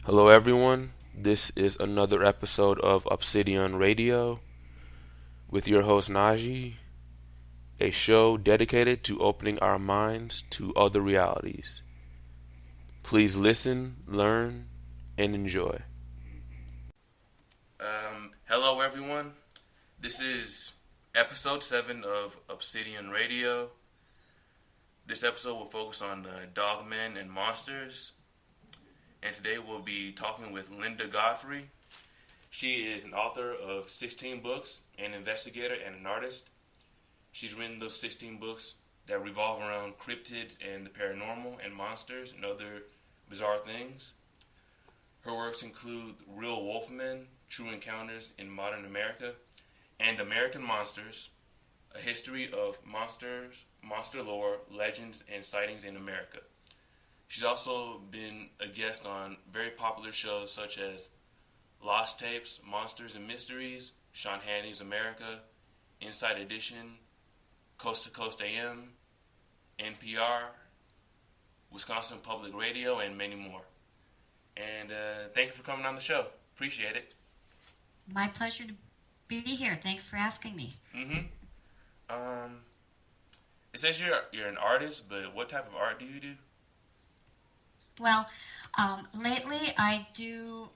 Hello, everyone. This is another episode of Obsidian-Radio with your host Najee, a show dedicated to opening our minds to other realities. Please listen, learn, and enjoy. Hello, everyone. This is episode 7 of Obsidian-Radio. This episode will focus on the Dogmen and monsters. And today we'll be talking with Linda Godfrey. She is an author of 16 books, an investigator, and an artist. She's written those 16 books that revolve around cryptids and the paranormal and monsters and other bizarre things. Her works include Real Wolfmen, True Encounters in Modern America, and American Monsters, a history of monsters, monster lore, legends, and sightings in America. She's also been a guest on very popular shows such as Lost Tapes, Monsters and Mysteries, Sean Hannity's America, Inside Edition, Coast to Coast AM, NPR, Wisconsin Public Radio, and many more. And thank you for coming on the show. Appreciate it. My pleasure to be here. Thanks for asking me. It says you're an artist, but what type of art do you do? Well, lately I do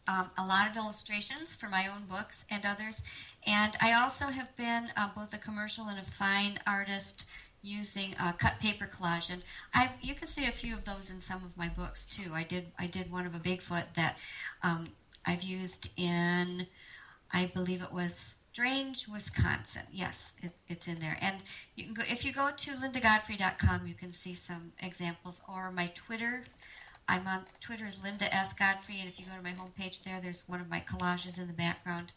a lot of illustrations for my own books and others, and I also have been both a commercial and a fine artist using cut paper collage, and you can see a few of those in some of my books too. I did one of a Bigfoot that I've used in, I believe it was Strange, Wisconsin. Yes, it's in there. And you can go, if you go to lindagodfrey.com, you can see some examples. Or my Twitter, I'm on Twitter is Linda S. Godfrey, and if you go to my homepage there's one of my collages in the background.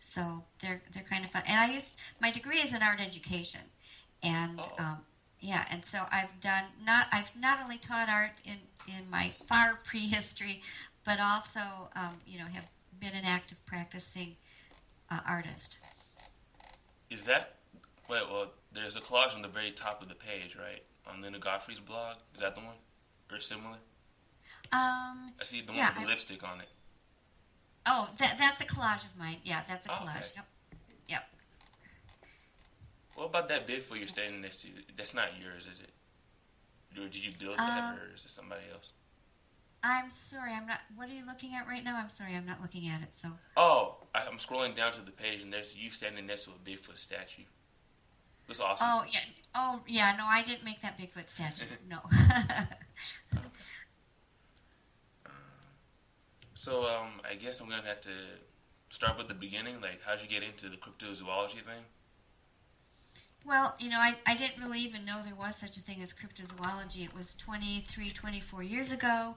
So they're kind of fun. And my degree is in art education, and and so I've not only taught art in my far prehistory, but also have been an active practicing artist. Is that well? There's a collage on the very top of the page, right, on Linda Godfrey's blog. Is that the one, or similar? I see the one with the lipstick on it. Oh, that's a collage of mine. Yeah, that's a collage. Okay. Yep. What about that Bigfoot you're standing next to? That's not yours, is it? Or did you build that, or is it somebody else? I'm sorry, I'm not. What are you looking at right now? I'm sorry, I'm not looking at it. So. Oh, I'm scrolling down to the page, and there's you standing next to a Bigfoot statue. That's awesome. Oh yeah. Oh yeah. No, I didn't make that Bigfoot statue. No. Okay. So I guess I'm gonna have to start with the beginning. Like, how'd you get into the cryptozoology thing? Well, I didn't really even know there was such a thing as cryptozoology. It was 24 years ago.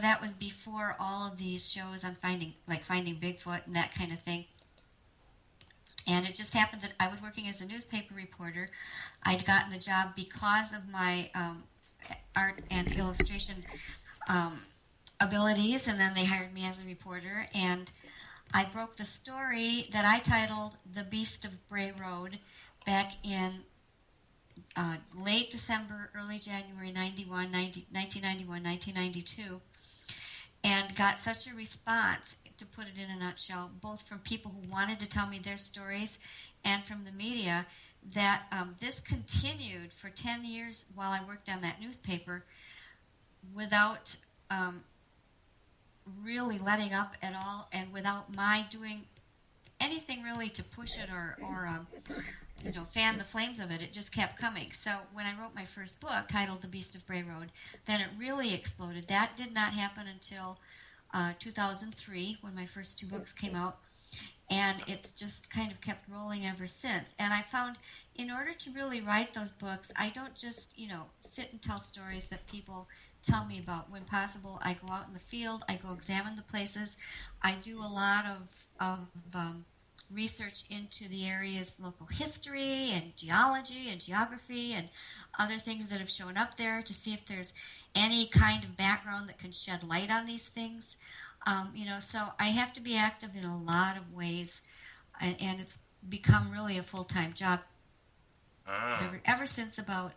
That was before all of these shows on finding Bigfoot and that kind of thing. And it just happened that I was working as a newspaper reporter. I'd gotten the job because of my art and illustration abilities, and then they hired me as a reporter. And I broke the story that I titled "The Beast of Bray Road" back in late December, early January 1992, and got such a response, to put it in a nutshell, both from people who wanted to tell me their stories and from the media, that this continued for 10 years while I worked on that newspaper without really letting up at all, and without my doing anything really to push it or fan the flames of it. It just kept coming. So when I wrote my first book, titled The Beast of Bray Road, then it really exploded. That did not happen until 2003, when my first 2 books came out, and it's just kind of kept rolling ever since. And I found, in order to really write those books, I don't just, sit and tell stories that people tell me about. When possible, I go out in the field, I go examine the places, I do a lot of research into the area's local history and geology and geography and other things that have shown up there, to see if there's any kind of background that can shed light on these things. So I have to be active in a lot of ways, and it's become really a full-time job ever since about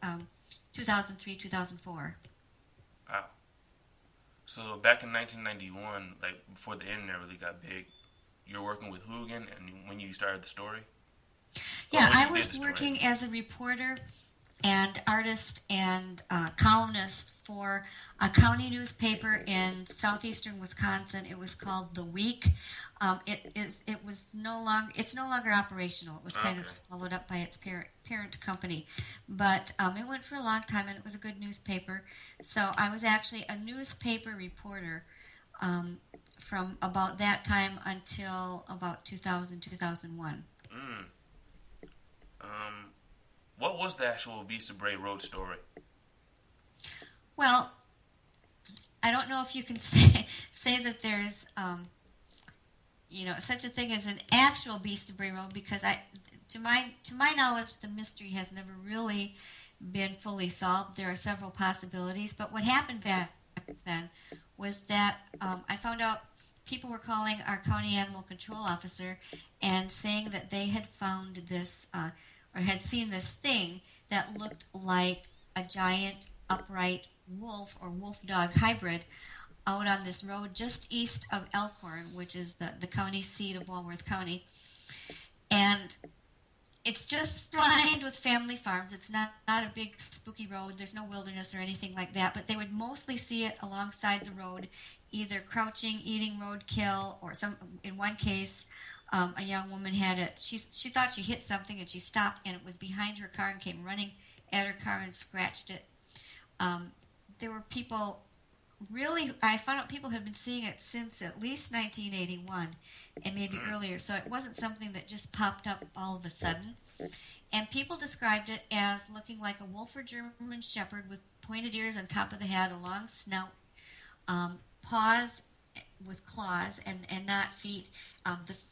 2003, 2004. Wow. So back in 1991, like before the internet really got big, you were working with Hoogan, and when you started the story? Yeah, I was working as a reporter and artist and columnist for a county newspaper in southeastern Wisconsin. It was called The Week. It's no longer operational. It was kind of swallowed up by its parent company, but it went for a long time, and it was a good newspaper. So I was actually a newspaper reporter from about that time until about 2000, 2001. What was the actual Beast of Bray Road story? Well, I don't know if you can say that there's such a thing as an actual Beast of Bray Road, because to my knowledge, the mystery has never really been fully solved. There are several possibilities, but what happened back then was that I found out people were calling our county animal control officer and saying that they had found this or had seen this thing that looked like a giant upright wolf or wolf-dog hybrid out on this road just east of Elkhorn, which is the county seat of Walworth County. And it's just lined with family farms. It's not a big spooky road. There's no wilderness or anything like that, but they would mostly see it alongside the road, either crouching, eating roadkill, or in one case, a young woman had it. She thought she hit something, and she stopped, and it was behind her car and came running at her car and scratched it. There were people I found out people had been seeing it since at least 1981 and maybe earlier, so it wasn't something that just popped up all of a sudden. And people described it as looking like a wolf or German shepherd with pointed ears on top of the head, a long snout, paws with claws and not feet.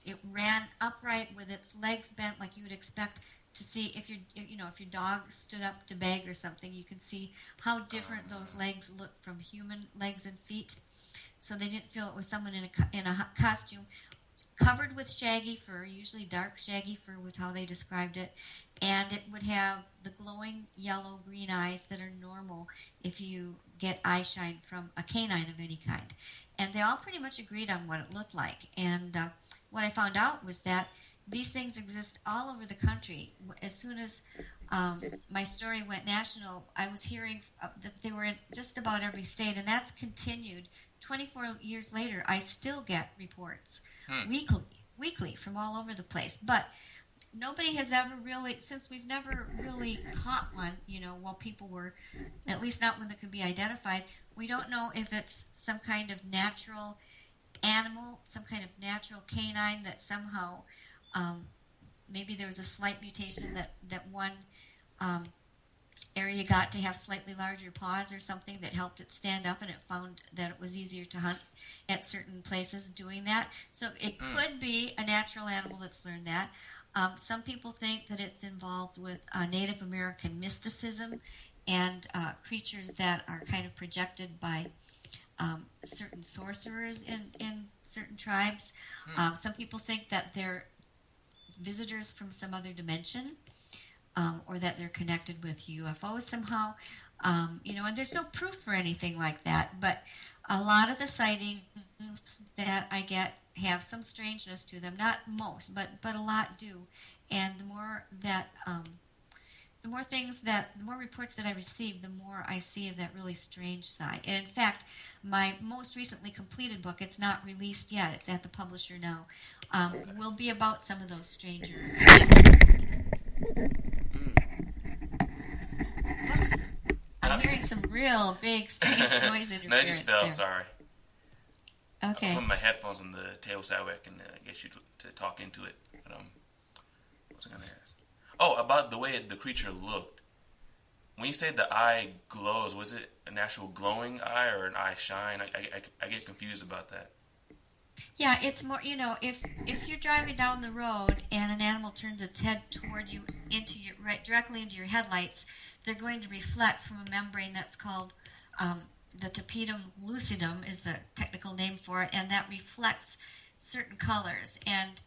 It ran upright with its legs bent like you would expect to see if your dog stood up to beg or something. You can see how different those legs look from human legs and feet. So they didn't feel it was someone in a costume, covered with shaggy fur. Usually dark shaggy fur was how they described it, and it would have the glowing yellow green eyes that are normal if you get eye shine from a canine of any kind. And they all pretty much agreed on what it looked like. And what I found out was that these things exist all over the country. As soon as my story went national, I was hearing that they were in just about every state, and that's continued. 24 years later, I still get reports weekly from all over the place. But nobody has ever really, since we've never really caught one, while people were, at least not one that could be identified, we don't know if it's some kind of natural animal, some kind of natural canine that somehow maybe there was a slight mutation that one area got to have slightly larger paws or something that helped it stand up, and it found that it was easier to hunt at certain places doing that. So it could be a natural animal that's learned that. Some people think that it's involved with Native American mysticism and creatures that are kind of projected by certain sorcerers in certain tribes. Some people think that they're visitors from some other dimension, or that they're connected with UFOs somehow. And there's no proof for anything like that, but a lot of the sightings that I get have some strangeness to them. Not most, but a lot do. And the more reports that I receive, the more I see of that really strange side. And in fact, my most recently completed book, it's not released yet, it's at the publisher now, will be about some of those stranger things. Whoops. I'm hearing some real big strange noise interference. No, I just fell, there. Sorry. Okay. I put my headphones on the table so I can get you to talk into it. But, what was I going to ask? Oh, about the way the creature looked. When you say the eye glows, was it an actual glowing eye or an eye shine? I get confused about that. Yeah, it's more, if you're driving down the road and an animal turns its head toward you directly into your headlights, they're going to reflect from a membrane that's called the tapetum lucidum is the technical name for it, and that reflects certain colors. And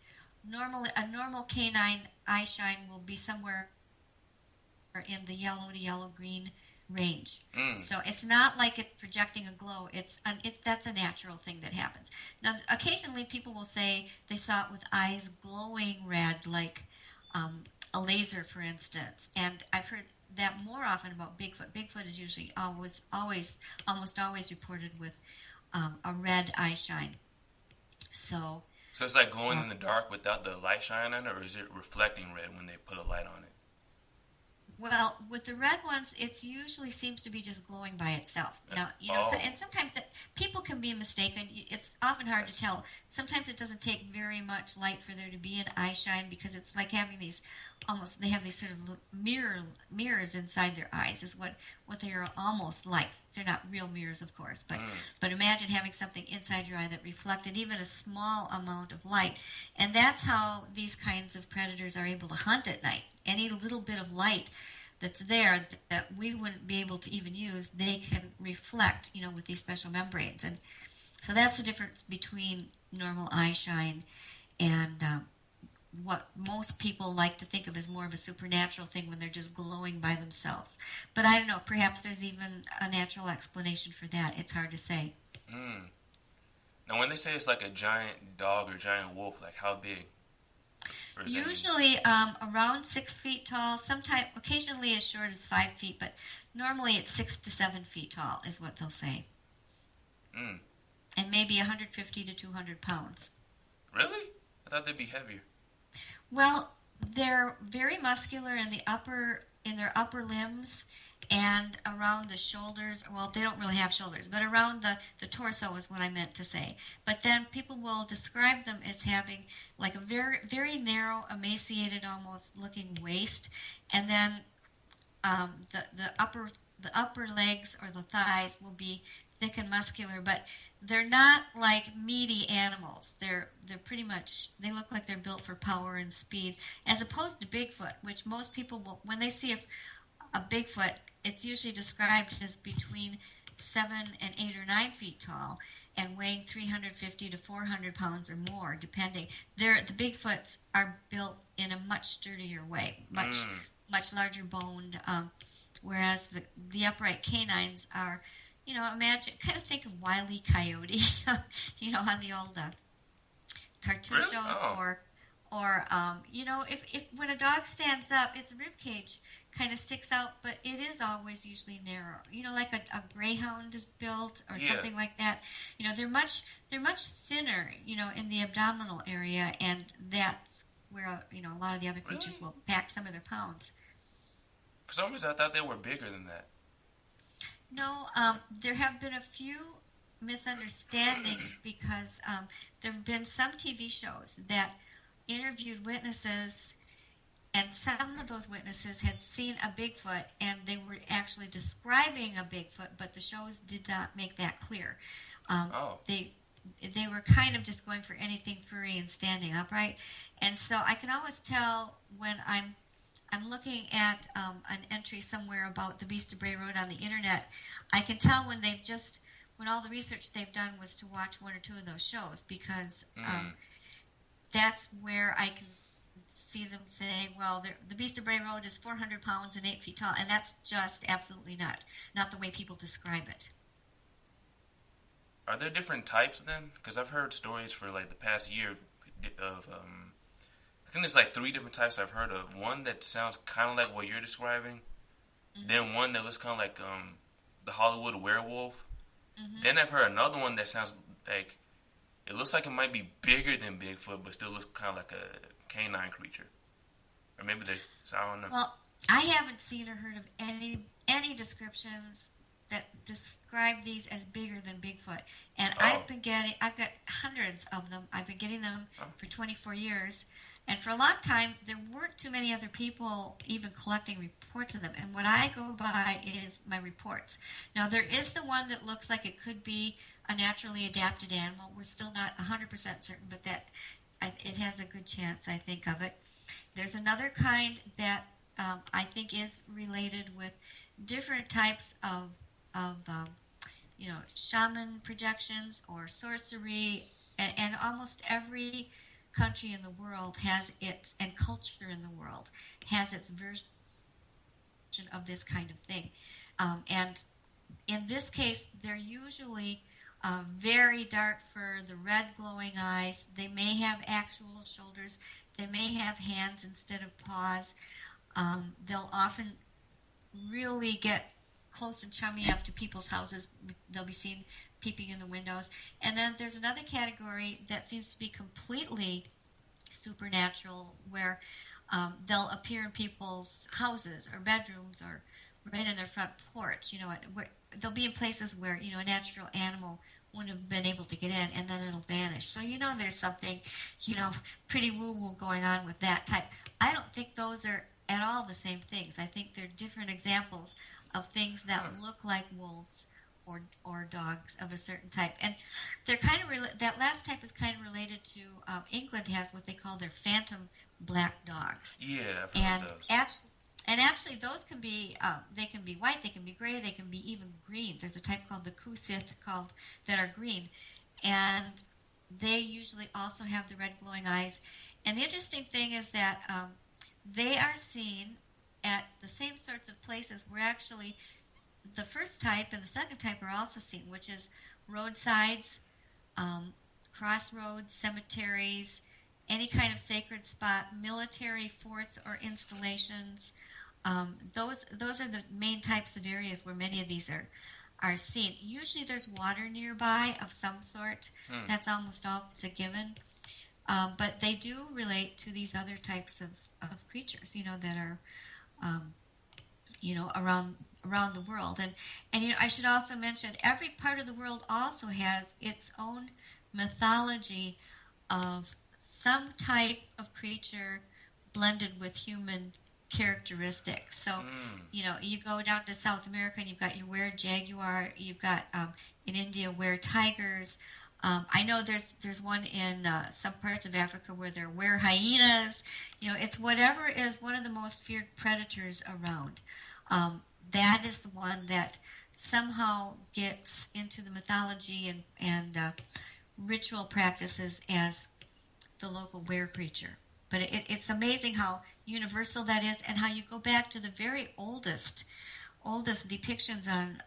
a normal canine eye shine will be somewhere in the yellow to yellow-green range. So it's not like it's projecting a glow. That's a natural thing that happens. Now, occasionally people will say they saw it with eyes glowing red, like a laser, for instance. And I've heard that more often about Bigfoot. Bigfoot is usually almost always reported with a red eye shine. So it's like glowing in the dark without the light shine on it, or is it reflecting red when they put a light on it? Well, with the red ones, it usually seems to be just glowing by itself. Now, and sometimes people can be mistaken. It's often hard to tell. Sometimes it doesn't take very much light for there to be an eye shine, because it's like having these they have these sort of mirrors inside their eyes is what they are almost like. They're not real mirrors, of course, but imagine having something inside your eye that reflected even a small amount of light. And that's how these kinds of predators are able to hunt at night. Any little bit of light that's there that we wouldn't be able to even use, they can reflect, with these special membranes. And so that's the difference between normal eye shine and what most people like to think of as more of a supernatural thing when they're just glowing by themselves. But I don't know, perhaps there's even a natural explanation for that. It's hard to say. Now, when they say it's like a giant dog or giant wolf, like how big? Usually around 6 feet tall, occasionally as short as 5 feet, but normally it's 6 to 7 feet tall is what they'll say. And maybe 150 to 200 pounds. Really? I thought they'd be heavier. Well, they're very muscular in their upper limbs and around the shoulders. Well, they don't really have shoulders, but around the torso is what I meant to say. But then people will describe them as having like a very, very narrow, emaciated, almost looking waist, and then the upper legs or the thighs will be thick and muscular, but they're not like meaty animals. They're pretty much, they look like they're built for power and speed, as opposed to Bigfoot, which most people will, when they see a Bigfoot, it's usually described as between 7 and 8 or 9 feet tall and weighing 350 to 400 pounds or more, depending. The Bigfoots are built in a much sturdier way, much larger boned, whereas the upright canines are, kind of think of Wile E. Coyote, on the old cartoon shows, or if when a dog stands up, its rib cage kind of sticks out, but it is always usually narrow. Like a greyhound is built or something like that. They're much thinner, in the abdominal area, and that's where a lot of the other creatures will pack some of their pounds. For some reason, I thought they were bigger than that. No, there have been a few misunderstandings because there have been some TV shows that interviewed witnesses, and some of those witnesses had seen a Bigfoot, and they were actually describing a Bigfoot, but the shows did not make that clear. They were kind of just going for anything furry and standing upright, and so I can always tell when I'm looking at an entry somewhere about the Beast of Bray Road on the internet. I can tell when all the research they've done was to watch one or two of those shows, because that's where I can see them say, well, the Beast of Bray Road is 400 pounds and 8 feet tall, and that's just absolutely not the way people describe it. Are there different types then? Because I've heard stories for like the past year of I think there's like 3 different types I've heard of. One that sounds kind of like what you're describing. Mm-hmm. Then one that looks kind of like the Hollywood werewolf. Mm-hmm. Then I've heard another one that sounds like, it looks like it might be bigger than Bigfoot, but still looks kind of like a canine creature. Or maybe I don't know. Well, I haven't seen or heard of any descriptions that describe these as bigger than Bigfoot. And I've got hundreds of them. I've been getting them for 24 years. And for a long time, there weren't too many other people even collecting reports of them. And what I go by is my reports. Now, there is the one that looks like it could be a naturally adapted animal. We're still not 100% certain, but that it has a good chance, I think, of it. There's another kind that I think is related with different types of shaman projections or sorcery, and almost every country in the world has its, and culture in the world has its version of this kind of thing. And in this case, they're usually very dark fur, the red glowing eyes. They may have actual shoulders. They may have hands instead of paws. They'll often really get close and chummy up to people's houses. They'll be seen peeping in the windows. And then there's another category that seems to be completely supernatural, where they'll appear in people's houses or bedrooms or right in their front porch. Where they'll be in places where a natural animal wouldn't have been able to get in, and then it'll vanish. So there's something pretty woo-woo going on with that type. I don't think those are at all the same things. I think they're different examples of things that look like wolves or dogs of a certain type. And they're kind of that last type is kind of related to England has what they call their phantom black dogs. Yeah, I've heard of those. Actually, those can be they can be white, they can be gray, they can be even green. There's a type called the Kusith that are green, and they usually also have the red glowing eyes. And the interesting thing is that they are seen at the same sorts of places where actually the first type and the second type are also seen, which is roadsides, crossroads, cemeteries, any kind of sacred spot, military forts or installations. Those are the main types of areas where many of these are seen. Usually there's water nearby of some sort. That's almost always a given. But they do relate to these other types of creatures, that are, around the world. And I should also mention every part of the world also has its own mythology of some type of creature blended with human characteristics. So, you go down to South America and you've got your were-jaguar, you've got in India were-tigers. I know there's one in some parts of Africa where there are were-hyenas. It's whatever is one of the most feared predators around. That is the one that somehow gets into the mythology and ritual practices as the local were creature. But it's amazing how universal that is, and how you go back to the very oldest depictions on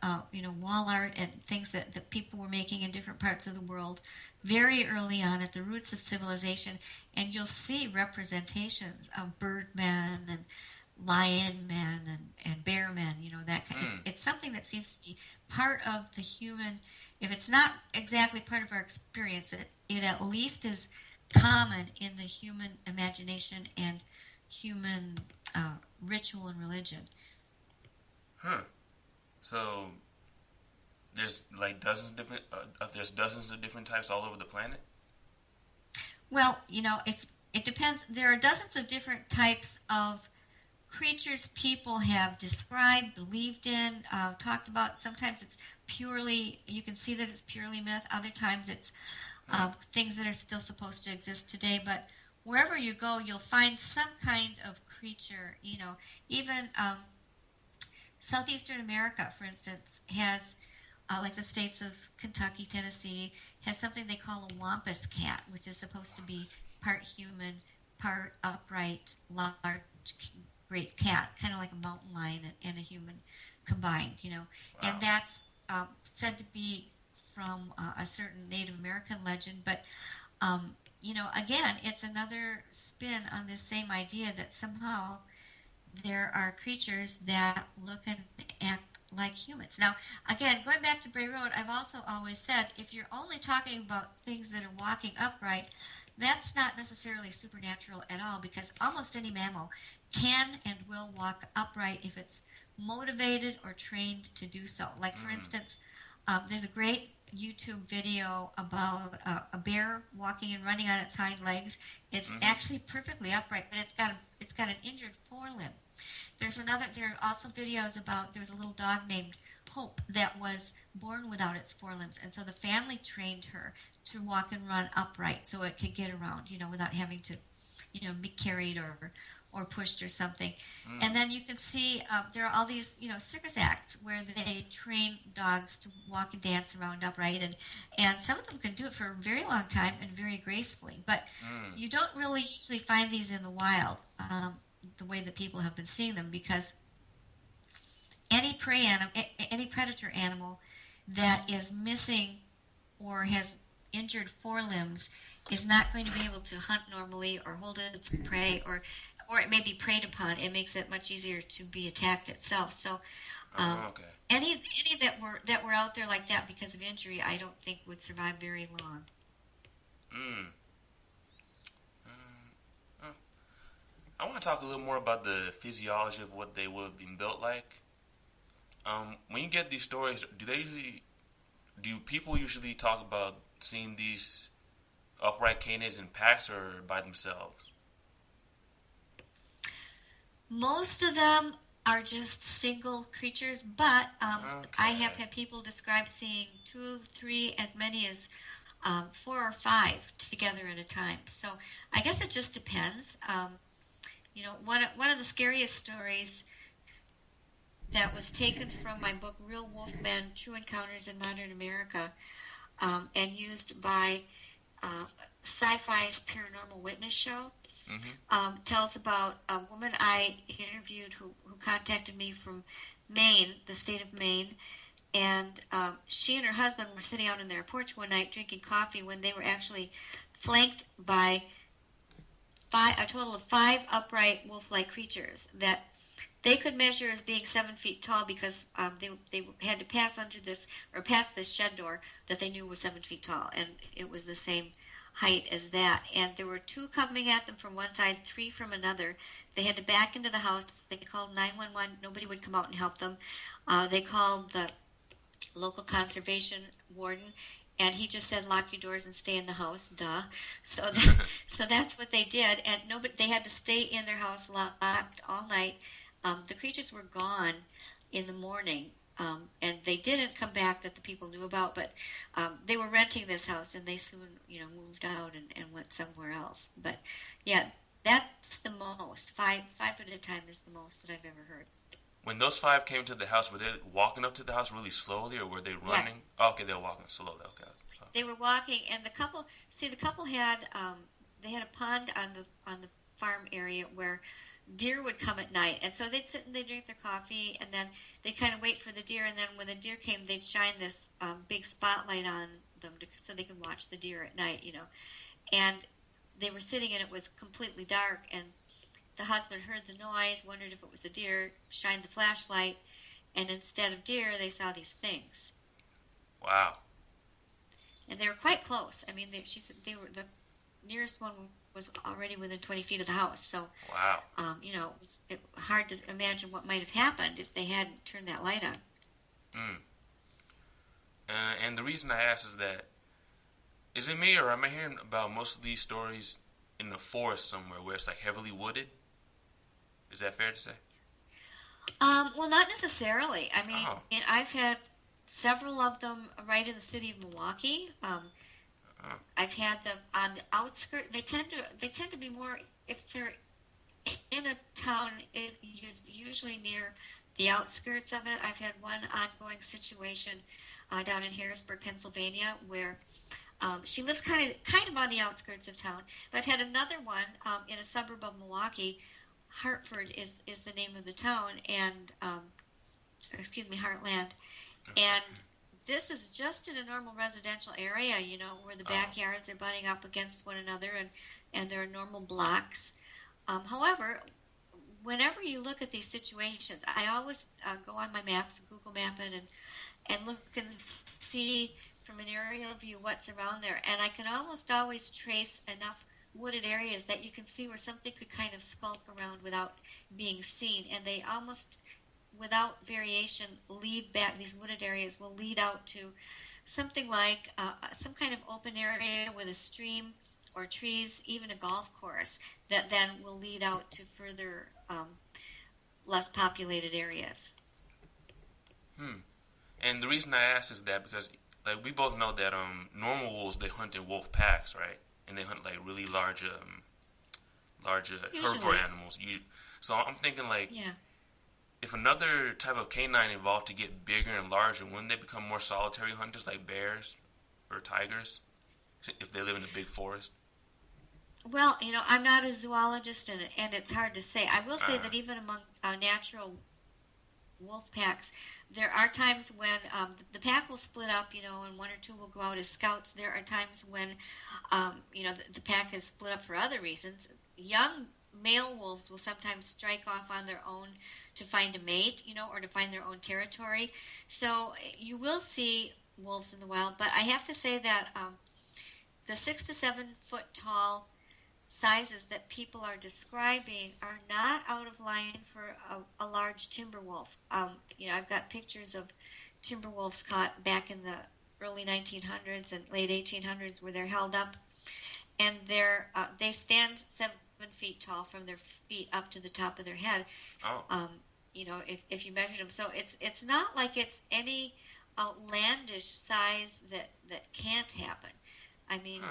wall art and things that people were making in different parts of the world very early on at the roots of civilization, and you'll see representations of birdmen and lion men and bear men. That kind it's something that seems to be part of the human. If it's not exactly part of our experience, it at least is common in the human imagination and human ritual and religion. So there's dozens of different types all over the planet? Well, if it depends. There are dozens of different types of creatures people have described, believed in, talked about. Sometimes it's purely, you can see that it's purely myth. Other times it's things that are still supposed to exist today. But wherever you go, you'll find some kind of creature. Even Southeastern America, for instance, has, like the states of Kentucky, Tennessee, has something they call a wampus cat, which is supposed to be part human, part upright, large, great cat, kind of like a mountain lion and a human combined, Wow. And that's said to be from a certain Native American legend. But, again, it's another spin on this same idea that somehow there are creatures that look and act like humans. Now, again, going back to Bray Road, I've also always said, if you're only talking about things that are walking upright, that's not necessarily supernatural at all, because almost any mammal can and will walk upright if it's motivated or trained to do so. Like, for instance, there's a great YouTube video about a bear walking and running on its hind legs. It's actually perfectly upright, but it's got an injured forelimb. There are also videos about, there was a little dog named Hope that was born without its forelimbs, and so the family trained her to walk and run upright so it could get around, without having to, be carried or pushed or something. And then you can see there are all these, circus acts where they train dogs to walk and dance around upright, and some of them can do it for a very long time and very gracefully. But you don't really usually find these in the wild, the way that people have been seeing them, because any prey animal, any predator animal that is missing or has injured forelimbs is not going to be able to hunt normally or hold its prey, or it may be preyed upon. It makes it much easier to be attacked itself. So Okay. any that were out there like that because of injury, I don't think would survive very long. I want to talk a little more about the physiology of what they would have been built like. When you get these stories, do people usually talk about seeing these upright canids in packs or by themselves? Most of them are just single creatures, but I have had people describe seeing 2, 3, as many as 4 or 5 together at a time. So I guess it just depends. One of the scariest stories that was taken from my book, Real Wolfmen, True Encounters in Modern America, and used by Sci-Fi's Paranormal Witness Show, tells about a woman I interviewed who contacted me from Maine, the state of Maine, and she and her husband were sitting out on their porch one night drinking coffee when they were actually flanked by a total of 5 upright wolf-like creatures that they could measure as being 7 feet tall because they had to pass past this shed door that they knew was 7 feet tall, and it was the same height as that. And there were 2 coming at them from one side, 3 from another. They had to back into the house. They called 911. Nobody would come out and help them. They called the local conservation warden, and he just said, "Lock your doors and stay in the house." Duh. So that's what they did, and they had to stay in their house locked all night. The creatures were gone in the morning, and they didn't come back that the people knew about, but they were renting this house, and they soon, moved out and went somewhere else. But yeah, that's the most. Five at a time is the most that I've ever heard. When those 5 came to the house, were they walking up to the house really slowly, or were they running? Yes. Oh, okay, they were walking slowly. Okay. So. They were walking, and the couple had they had a pond on the farm area where deer would come at night, and so they'd sit and they'd drink their coffee, and then they'd kind of wait for the deer, and then when the deer came, they'd shine this big spotlight on them so they could watch the deer at night, And they were sitting, and it was completely dark, and the husband heard the noise, wondered if it was a deer, shined the flashlight, and instead of deer, they saw these things. Wow. And they were quite close. I mean, she said they were the nearest one was already within 20 feet of the house. So, wow. It was hard to imagine what might have happened if they hadn't turned that light on. And the reason I ask is that, is it me, or am I hearing about most of these stories in the forest somewhere where it's like heavily wooded? Is that fair to say? Well, not necessarily. I mean, I've had several of them right in the city of Milwaukee. I've had them on the outskirts. They tend to be more, if they're in a town, it is usually near the outskirts of it. I've had one ongoing situation down in Harrisburg, Pennsylvania, where she lives kind of on the outskirts of town. But I've had another one in a suburb of Milwaukee. Hartford is the name of the town, and Heartland. And this is just in a normal residential area, where the backyards are butting up against one another, and there are normal blocks. However, whenever you look at these situations, I always go on my maps, Google Map it, and look and see from an aerial view what's around there. And I can almost always trace enough wooded areas that you can see where something could kind of skulk around without being seen. And they almost, without variation, lead back. These wooded areas will lead out to something like some kind of open area with a stream or trees, even a golf course, that then will lead out to further less populated areas. And the reason I ask is that because, like, we both know that normal wolves, they hunt in wolf packs, right? And they hunt like really large herbivore animals. So I'm thinking, like, if another type of canine evolved to get bigger and larger, wouldn't they become more solitary hunters, like bears or tigers, if they live in a big forest? Well, I'm not a zoologist, and it's hard to say. I will say that even among natural wolf packs, there are times when the pack will split up, and one or two will go out as scouts. There are times when, the pack is split up for other reasons. Young male wolves will sometimes strike off on their own to find a mate, or to find their own territory. So you will see wolves in the wild, but I have to say that the 6 to 7 foot tall sizes that people are describing are not out of line for a large timber wolf. I've got pictures of timber wolves caught back in the early 1900s and late 1800s where they're held up, and they stand 7 feet tall from their feet up to the top of their head. Oh. If you measure them, so it's not like it's any outlandish size that can't happen. I mean.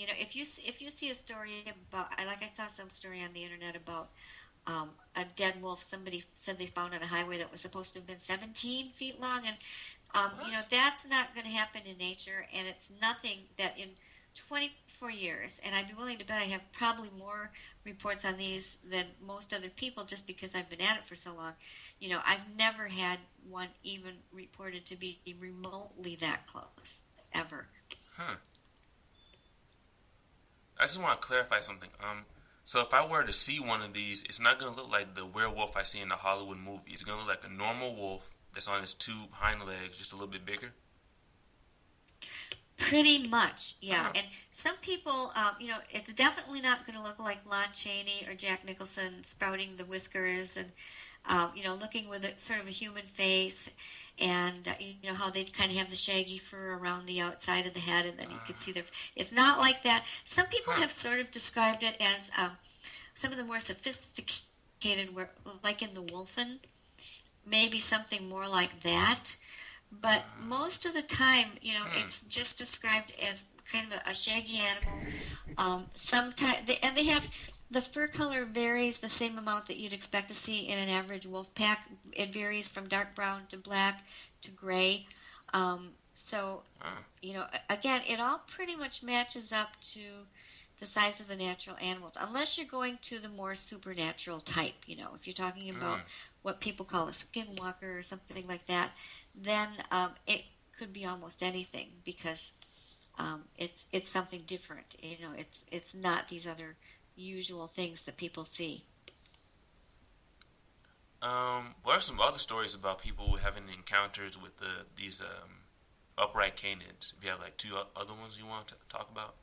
If you see a story about, I saw some story on the internet about a dead wolf. Somebody said they found on a highway that was supposed to have been 17 feet long, and that's not going to happen in nature, and it's nothing that in 24 years, and I'd be willing to bet I have probably more reports on these than most other people, just because I've been at it for so long. I've never had one even reported to be remotely that close ever. I just want to clarify something. So if I were to see one of these, it's not going to look like the werewolf I see in the Hollywood movie. It's going to look like a normal wolf that's on its 2 hind legs, just a little bit bigger. Pretty much, yeah. And some people, it's definitely not going to look like Lon Chaney or Jack Nicholson sprouting the whiskers and, looking with a sort of a human face. And, how they kind of have the shaggy fur around the outside of the head, and then you can see it's not like that. Some people have sort of described it as some of the more sophisticated, like in the Wolfen, maybe something more like that. But most of the time, it's just described as kind of a shaggy animal. Sometimes, they have... The fur color varies the same amount that you'd expect to see in an average wolf pack. It varies from dark brown to black to gray. Again, it all pretty much matches up to the size of the natural animals, unless you're going to the more supernatural type. If you're talking about what people call a skinwalker or something like that, then it could be almost anything, because it's something different. It's not these other usual things that people see. What are some other stories about people having encounters with these upright canids? If you have like 2 other ones you want to talk about?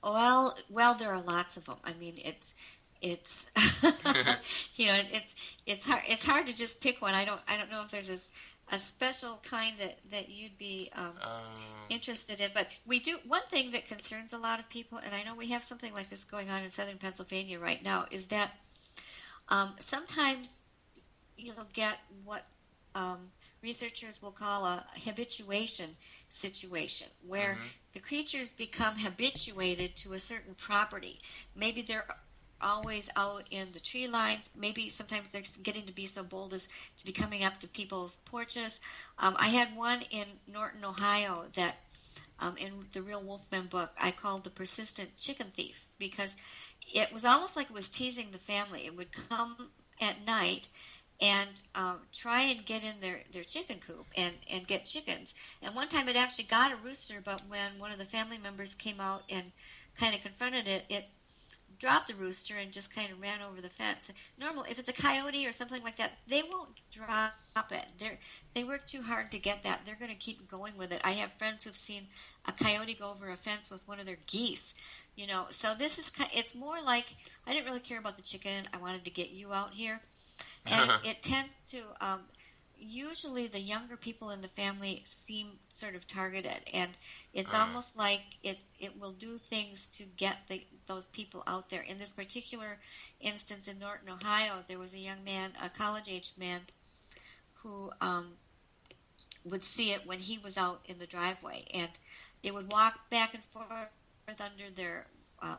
Well, there are lots of them. I mean, it's it's hard to just pick one. I don't know if there's a special kind that you'd be interested in, but we do. One thing that concerns a lot of people, and I know we have something like this going on in southern Pennsylvania right now, is that sometimes you'll get what researchers will call a habituation situation, where the creatures become habituated to a certain property. Maybe they're always out in the tree lines. Maybe sometimes they're getting to be so bold as to be coming up to people's porches. I had one in Norton, Ohio, that in the Real Wolfmen book I called the persistent chicken thief, because it was almost like it was teasing the family. It would come at night and try and get in their chicken coop and get chickens. And one time it actually got a rooster, but when one of the family members came out and kind of confronted it, it dropped the rooster and just kind of ran over the fence. Normal, if it's a coyote or something like that, they won't drop it. They work too hard to get that. They're going to keep going with it. I have friends who've seen a coyote go over a fence with one of their geese. So this is, it's more like, I didn't really care about the chicken. I wanted to get you out here. And it tends to, usually the younger people in the family seem sort of targeted, and it's almost like it will do things to get those people out there. In this particular instance in Norton, Ohio, there was a young man, a college-aged man, who would see it when he was out in the driveway, and it would walk back and forth under their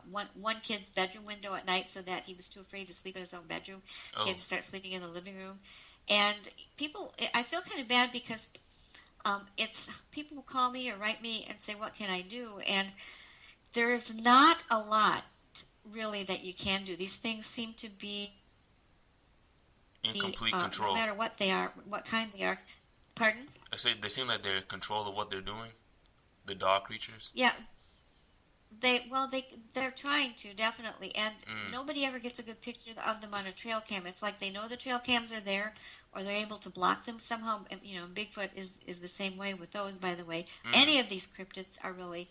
one kid's bedroom window at night, so that he was too afraid to sleep in his own bedroom. He had to start sleeping in the living room. And people, I feel kind of bad, because people will call me or write me and say, what can I do? And there is not a lot really that you can do. These things seem to be in complete control. No matter what they are, what kind they are. Pardon? I say they seem like they're in control of what they're doing. The dog creatures. Yeah, they're trying to, definitely, and nobody ever gets a good picture of them on a trail cam. It's like they know the trail cams are there, or they're able to block them somehow. You know, Bigfoot is the same way with those, by the way. Any of these cryptids are really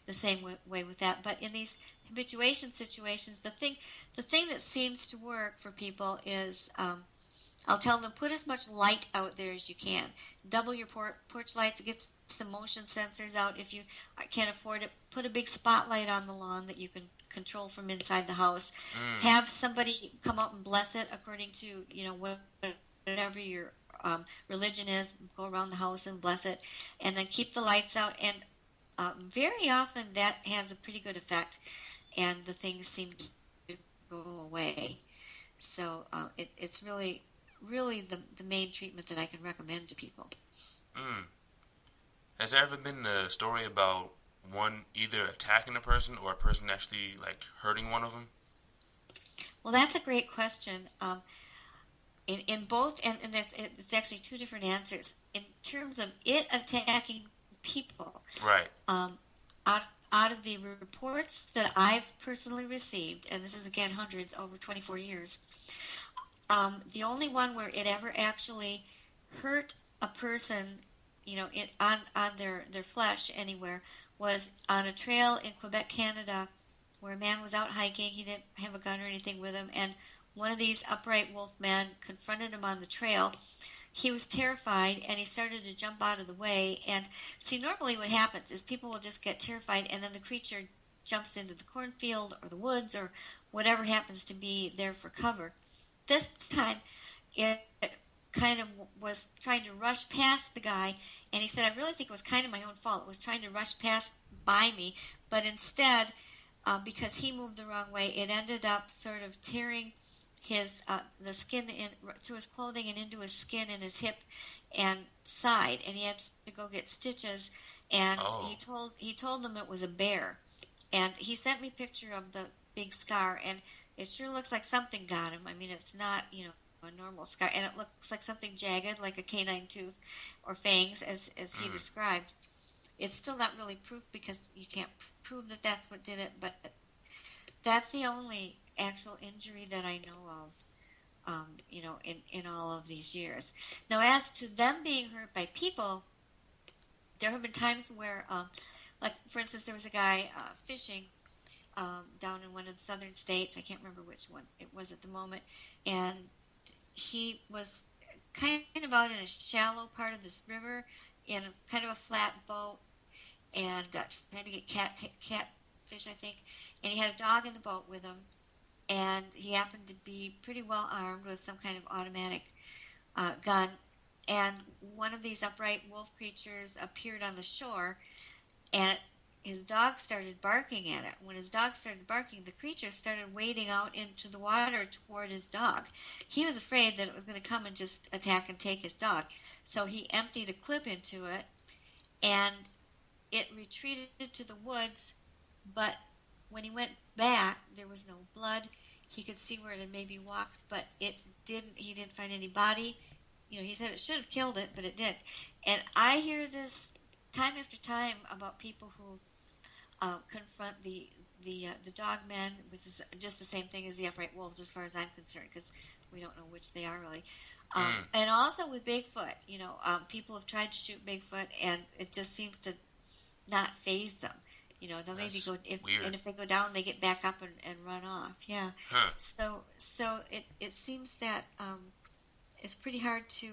the same way with that. But in these habituation situations, the thing that seems to work for people is I'll tell them, put as much light out there as you can. Double your porch lights, get some motion sensors out. If you can't afford it, put a big spotlight on the lawn that you can control from inside the house. Have somebody come out and bless it according to, you know, whatever your religion is. Go around the house and bless it. And then keep the lights out. And very often that has a pretty good effect. And the things seem to go away. So it's really the main treatment that I can recommend to people. Has there ever been a story about one either attacking a person or a person actually like hurting one of them? Well, that's a great question. In both, and it's actually two different answers. In terms of it attacking people, right? Out of the reports that I've personally received, and this is again hundreds over 24 years. The only one where it ever actually hurt a person, you know, on their flesh anywhere, was on a trail in Quebec, Canada, where a man was out hiking. He didn't have a gun or anything with him, and one of these upright wolfmen confronted him on the trail. He was terrified, and he started to jump out of the way. And see, normally what happens is people will just get terrified, and then the creature jumps into the cornfield or the woods or whatever happens to be there for cover. This time, it kind of was trying to rush past the guy, and he said, I really think it was kind of my own fault. It was trying to rush past by me, but instead, because he moved the wrong way, it ended up sort of tearing his the skin through his clothing and into his skin and his hip and side, and he had to go get stitches. And he told them it was a bear, and he sent me a picture of the big scar, and it sure looks like something got him. I mean, it's not, you know, a normal scar, and it looks like something jagged, like a canine tooth or fangs, as he described. It's still not really proof because you can't prove that that's what did it, but that's the only actual injury that I know of, you know, in all of these years. Now, as to them being hurt by people, there have been times where, like, for instance, there was a guy fishing down in one of the southern states. I can't remember which one it was at the moment, and he was kind of out in a shallow part of this river in kind of a flat boat, and trying to get catfish, I think, and he had a dog in the boat with him, and he happened to be pretty well armed with some kind of automatic gun, and one of these upright wolf creatures appeared on the shore, and his dog started barking at it. When his dog started barking, the creature started wading out into the water toward his dog. He was afraid that it was going to come and just attack and take his dog. So he emptied a clip into it, and it retreated to the woods, but when he went back, there was no blood. He could see where it had maybe walked, but he didn't find any body. You know, he said it should have killed it, but it didn't. And I hear this time after time about people who confront the Dogmen, which is just the same thing as the upright wolves as far as I'm concerned, because we don't know which they are really. And also with Bigfoot, you know, people have tried to shoot Bigfoot, and it just seems to not faze them. You know, they'll maybe go, and if they go down, they get back up and run off. Yeah. Huh. So it seems that it's pretty hard to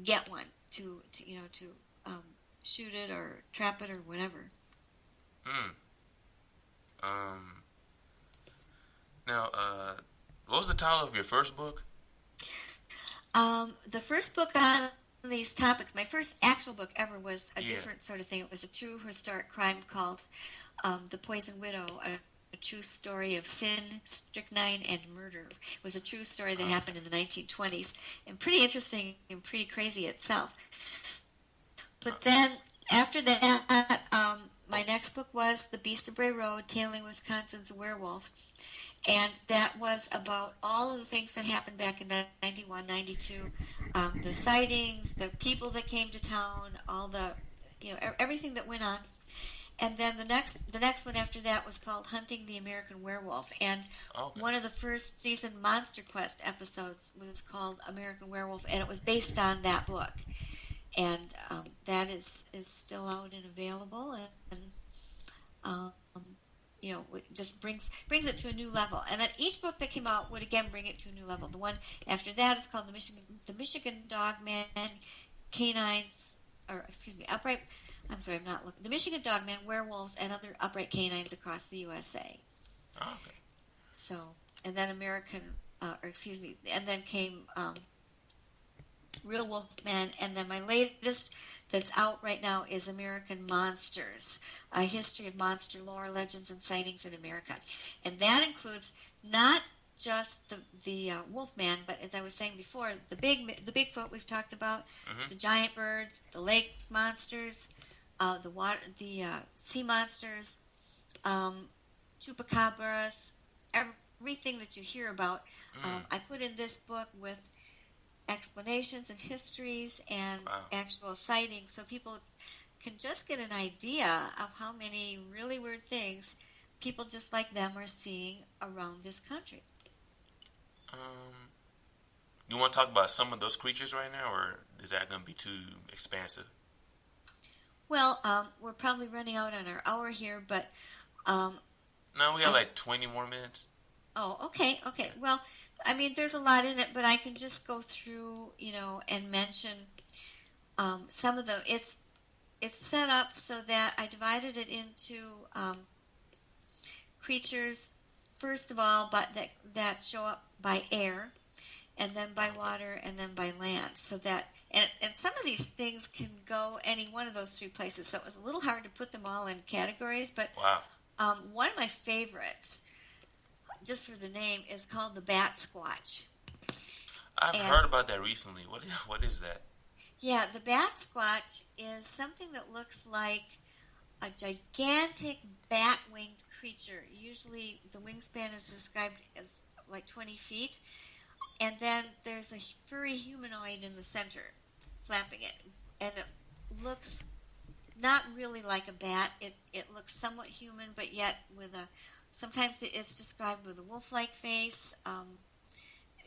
get one to shoot it or trap it or whatever. Now, what was the title of your first book? The first book on these topics, my first actual book ever, was a different sort of thing. It was a true historic crime called The Poison Widow, a true story of sin, strychnine, and murder. It was a true story that happened in the 1920s, and pretty interesting and pretty crazy itself. But then, after that, my next book was The Beast of Bray Road, Tailing Wisconsin's Werewolf. And that was about all of the things that happened back in 91, 92, the sightings, the people that came to town, all the, everything that went on. And then the next one after that was called Hunting the American Werewolf. And one of the first season MonsterQuest episodes was called American Werewolf, and it was based on that book. And that is still out and available, and it just brings it to a new level. And then each book that came out would again bring it to a new level. The one after that is called the Michigan Dogman, Canines, or excuse me, Upright. I'm sorry, I'm not looking. The Michigan Dogman, Werewolves, and Other Upright Canines Across the USA. Oh, okay. So, and then and then came Real Wolfmen, and then my latest that's out right now is American Monsters, a history of monster lore, legends, and sightings in America. And that includes not just the Wolfman, but as I was saying before, the Bigfoot we've talked about, the giant birds, the lake monsters, the sea monsters, chupacabras, everything that you hear about. I put in this book with explanations and histories and actual sightings, so people can just get an idea of how many really weird things people just like them are seeing around this country. You want to talk about some of those creatures right now, or is that going to be too expansive? Well, we're probably running out on our hour here, but no, we got like 20 more minutes. Oh, okay. Well, I mean, there's a lot in it, but I can just go through, and mention some of them. It's set up so that I divided it into creatures, first of all, but that show up by air, and then by water, and then by land. So that, and some of these things can go any one of those three places. So it was a little hard to put them all in categories, but one of my favorites, just for the name, is called the Bat Squatch. I've heard about that recently. What is that? Yeah, the Bat Squatch is something that looks like a gigantic bat-winged creature. Usually the wingspan is described as like 20 feet. And then there's a furry humanoid in the center, flapping it. And it looks not really like a bat. It looks somewhat human, but yet with sometimes it's described with a wolf-like face.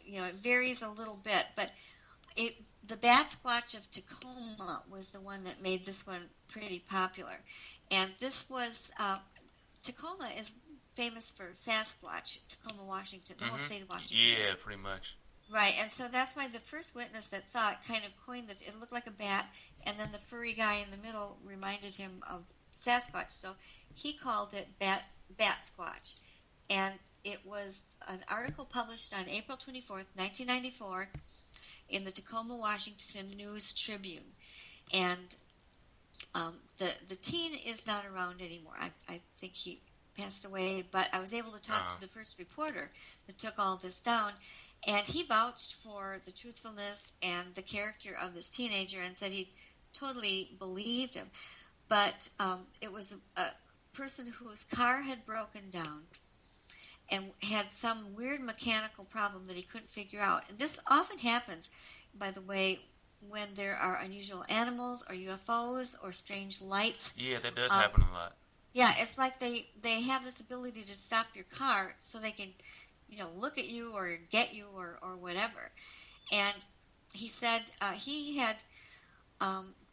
It varies a little bit, but the Bat Squatch of Tacoma was the one that made this one pretty popular. And this was, Tacoma is famous for Sasquatch, Tacoma, Washington, the whole state of Washington. Yeah, pretty much. Right, and so that's why the first witness that saw it kind of coined that it looked like a bat, and then the furry guy in the middle reminded him of Sasquatch, so he called it Bat Squatch. And it was an article published on April 24th, 1994, in the Tacoma, Washington News Tribune. And the teen is not around anymore. I think he passed away, but I was able to talk to the first reporter that took all this down, and he vouched for the truthfulness and the character of this teenager and said he totally believed him. But it was a person whose car had broken down and had some weird mechanical problem that he couldn't figure out. And this often happens, by the way, when there are unusual animals or UFOs or strange lights. Yeah, that does happen a lot. Yeah, it's like they have this ability to stop your car so they can, look at you or get you or whatever. And he said he had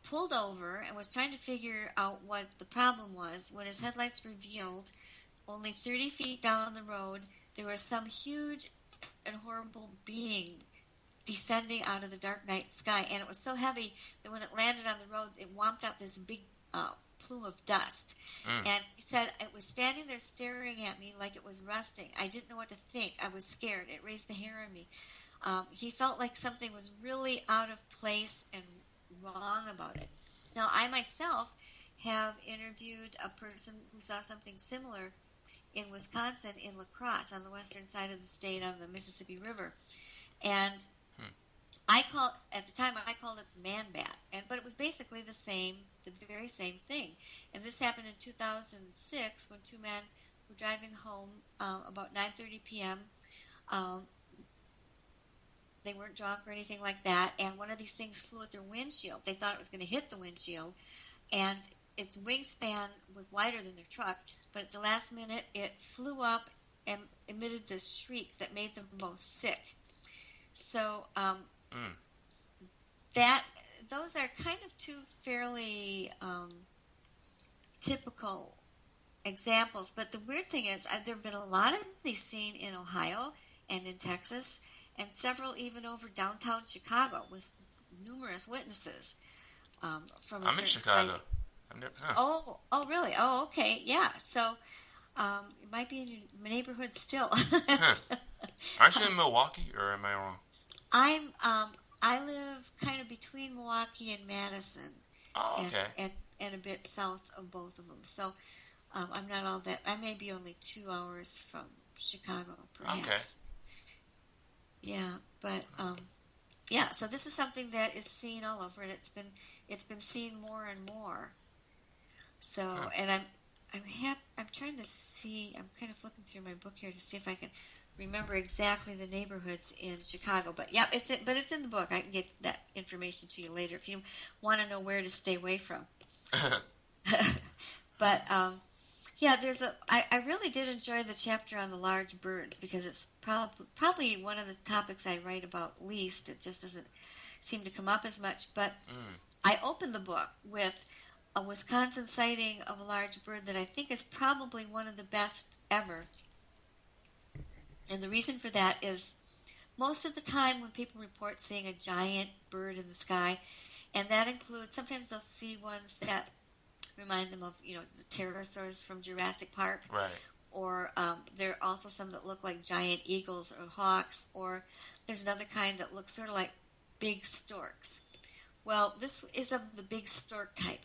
pulled over and was trying to figure out what the problem was when his headlights revealed only 30 feet down the road there was some huge and horrible being descending out of the dark night sky, and it was so heavy that when it landed on the road it whomped out this big plume of dust. And he said it was standing there staring at me like it was resting. I didn't know what to think. I was scared. It raised the hair on me. He felt like something was really out of place and wrong about it. Now, I myself have interviewed a person who saw something similar in Wisconsin, in La Crosse, on the western side of the state on the Mississippi River. And at the time I called it the man bat, but it was basically the very same thing. And this happened in 2006 when two men were driving home about 9:30 p.m. They weren't drunk or anything like that, and one of these things flew at their windshield. They thought it was going to hit the windshield, and its wingspan was wider than their truck, but at the last minute it flew up and emitted this shriek that made them both sick. So those are kind of two fairly typical examples. But the weird thing is there have been a lot of these seen in Ohio and in Texas, and several even over downtown Chicago with numerous witnesses from a certain Chicago. site. I'm never, Oh, really? Oh, okay. Yeah. So it might be in your neighborhood still. Aren't you in Milwaukee, or am I wrong? I live kind of between Milwaukee and Madison. Oh, okay. And a bit south of both of them. So I'm not all that. I may be only 2 hours from Chicago, perhaps. Okay. Yeah, but yeah. So this is something that is seen all over, and it's been seen more and more. So, and I'm trying to see. I'm kind of flipping through my book here to see if I can remember exactly the neighborhoods in Chicago. But yeah, it's in the book. I can get that information to you later if you want to know where to stay away from. But yeah, I really did enjoy the chapter on the large birds because it's probably one of the topics I write about least. It just doesn't seem to come up as much. But I opened the book with a Wisconsin sighting of a large bird that I think is probably one of the best ever. And the reason for that is most of the time when people report seeing a giant bird in the sky, and that includes, sometimes they'll see ones that remind them of, the pterosaurs from Jurassic Park. Right. Or there are also some that look like giant eagles or hawks, or there's another kind that looks sort of like big storks. Well, this is of the big stork type.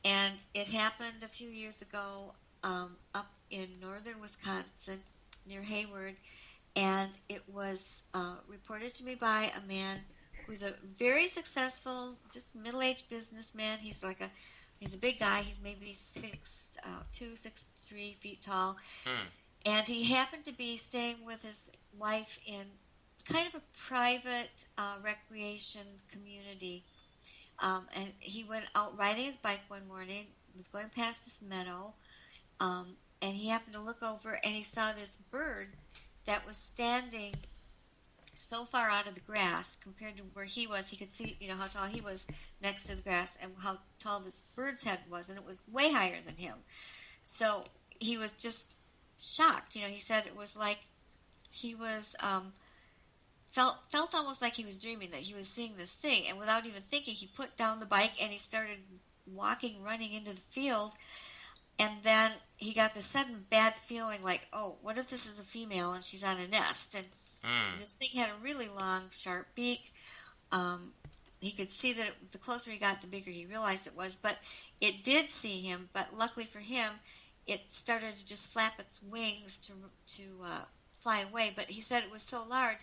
And it happened a few years ago up in northern Wisconsin near Hayward, and it was reported to me by a man who's a very successful, just middle-aged businessman. He's a big guy. He's maybe 6'2", 6'3" feet tall, and he happened to be staying with his wife in kind of a private recreation community. And he went out riding his bike one morning, was going past this meadow, and he happened to look over and he saw this bird that was standing so far out of the grass compared to where he was. He could see, how tall he was next to the grass and how tall this bird's head was, and it was way higher than him. So he was just shocked. He said it was like he was felt almost like he was dreaming, that he was seeing this thing, and without even thinking, he put down the bike and he started running into the field, and then he got this sudden bad feeling like, oh, what if this is a female and she's on a nest? And this thing had a really long, sharp beak. He could see that the closer he got, the bigger he realized it was, but it did see him, but luckily for him, it started to just flap its wings to fly away, but he said it was so large,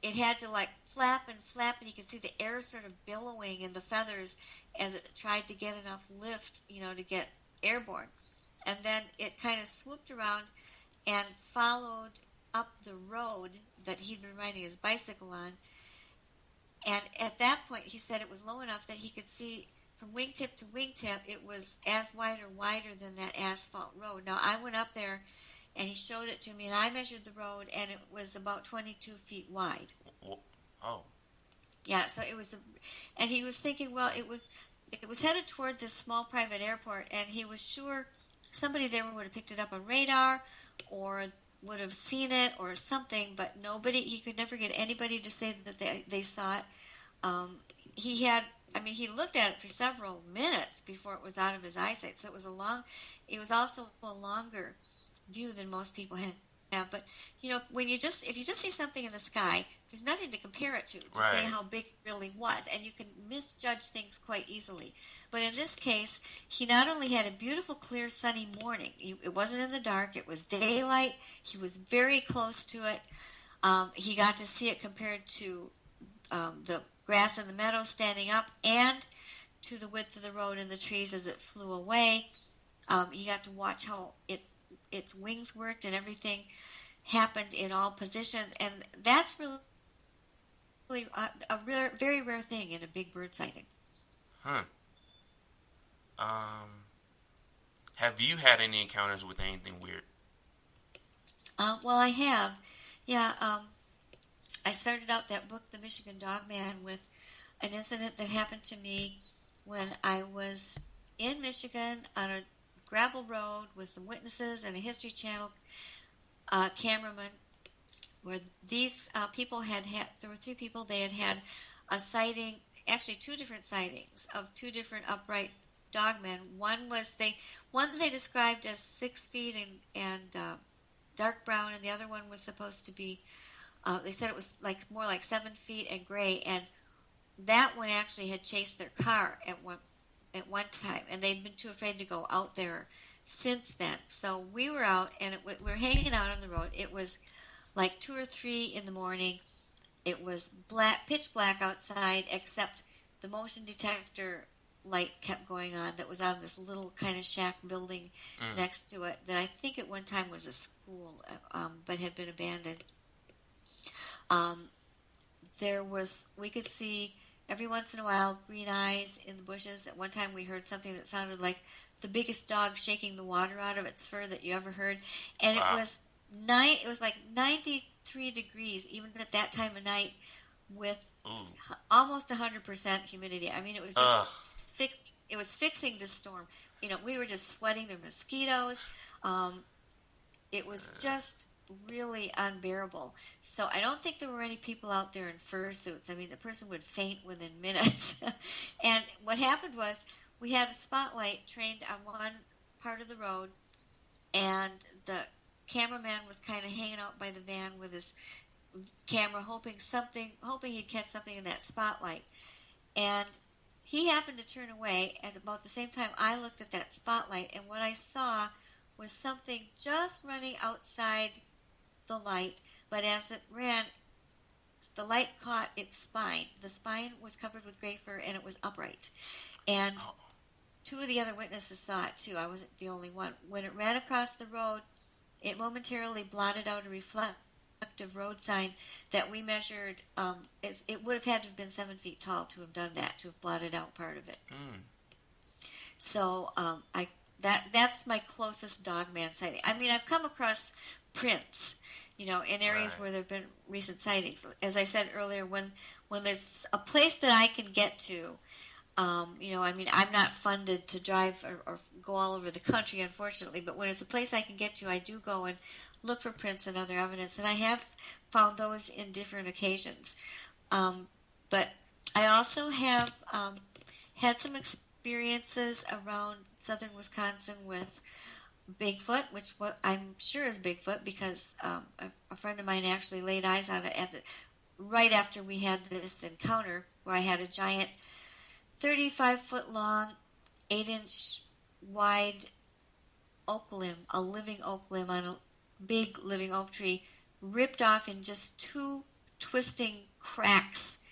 it had to flap, and you could see the air sort of billowing in the feathers as it tried to get enough lift, to get airborne. And then it kind of swooped around and followed up the road that he'd been riding his bicycle on. And at that point, he said it was low enough that he could see from wingtip to wingtip, it was as wide or wider than that asphalt road. Now, I went up there, and he showed it to me, and I measured the road, and it was about 22 feet wide. Oh. Yeah, so it was, and he was thinking, well, it was headed toward this small private airport, and he was sure somebody there would have picked it up on radar, or would have seen it, or something, but nobody, he could never get anybody to say that they saw it. He looked at it for several minutes before it was out of his eyesight, so it was also a longer view than most people have. But if you just see something in the sky, there's nothing to compare it to right. say how big it really was, and you can misjudge things quite easily. But in this case, he not only had a beautiful, clear, sunny morning. It wasn't in the dark; it was daylight. He was very close to it. He got to see it compared to the grass in the meadow standing up, and to the width of the road and the trees as it flew away. He got to watch how its its wings worked and everything happened in all positions. And that's really very rare thing in a big bird sighting. Huh. Have you had any encounters with anything weird? Well, I have. Yeah, I started out that book, The Michigan Dogman, with an incident that happened to me when I was in Michigan on a gravel road with some witnesses and a History Channel cameraman, where these people there were three people, they had a sighting, actually two different sightings of two different upright dogmen. One they described as 6 feet and dark brown, and the other one was supposed to be, they said it was more like 7 feet and gray, and that one actually had chased their car at one time, and they'd been too afraid to go out there since then. So we were out, and we were hanging out on the road. It was like 2 or 3 in the morning. It was pitch black outside, except the motion detector light kept going on that was on this little kind of shack building next to it that I think at one time was a school, but had been abandoned. We could see every once in a while green eyes in the bushes. At one time we heard something that sounded like the biggest dog shaking the water out of its fur that you ever heard. And wow. It was like 93 degrees even at that time of night with almost 100% humidity. I mean, it was just fixed. It was fixing to storm. We were just sweating the mosquitoes. It was just really unbearable. So I don't think there were any people out there in fursuits. I mean, the person would faint within minutes. And what happened was we had a spotlight trained on one part of the road, and the cameraman was kind of hanging out by the van with his camera, hoping he'd catch something in that spotlight. And he happened to turn away, and about the same time I looked at that spotlight, and what I saw was something just running outside the light, but as it ran, the light caught its spine. The spine was covered with gray fur, and it was upright. And two of the other witnesses saw it too. I wasn't the only one. When it ran across the road, it momentarily blotted out a reflective road sign that we measured. It would have had to have been 7 feet tall to have done that, to have blotted out part of it. So that's my closest dogman sighting. I mean, I've come across prints, in areas where there have been recent sightings. As I said earlier, when there's a place that I can get to, I mean, I'm not funded to drive or go all over the country, unfortunately, but when it's a place I can get to, I do go and look for prints and other evidence, and I have found those in different occasions. But I also have had some experiences around southern Wisconsin with Bigfoot, which I'm sure is Bigfoot because a friend of mine actually laid eyes on it right after we had this encounter where I had a giant 35-foot long, 8-inch wide oak limb, a living oak limb on a big living oak tree, ripped off in just 2 twisting cracks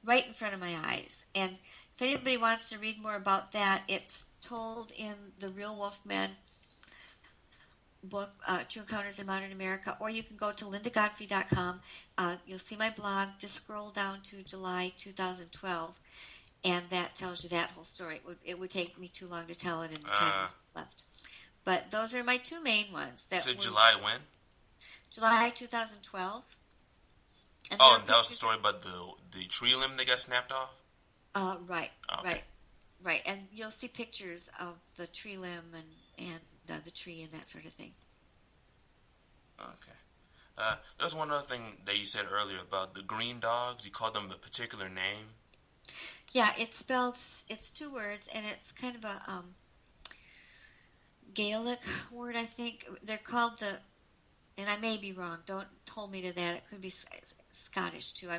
right in front of my eyes. And if anybody wants to read more about that, it's told in the Real Wolfmen book, True Encounters in Modern America, or you can go to lindagodfrey.com. You'll see my blog. Just scroll down to July 2012, and that tells you that whole story. It would take me too long to tell it in the time left. But those are my 2 main ones. So July when? July 2012. And that was the story about the tree limb that got snapped off? Right, okay. right. And you'll see pictures of the tree limb and the tree and that sort of thing. Okay. There's one other thing that you said earlier about the green dogs. You called them a particular name. Yeah, it's 2 words, and it's kind of a Gaelic word, I think. They're called and I may be wrong, don't hold me to that. It could be Scottish too. I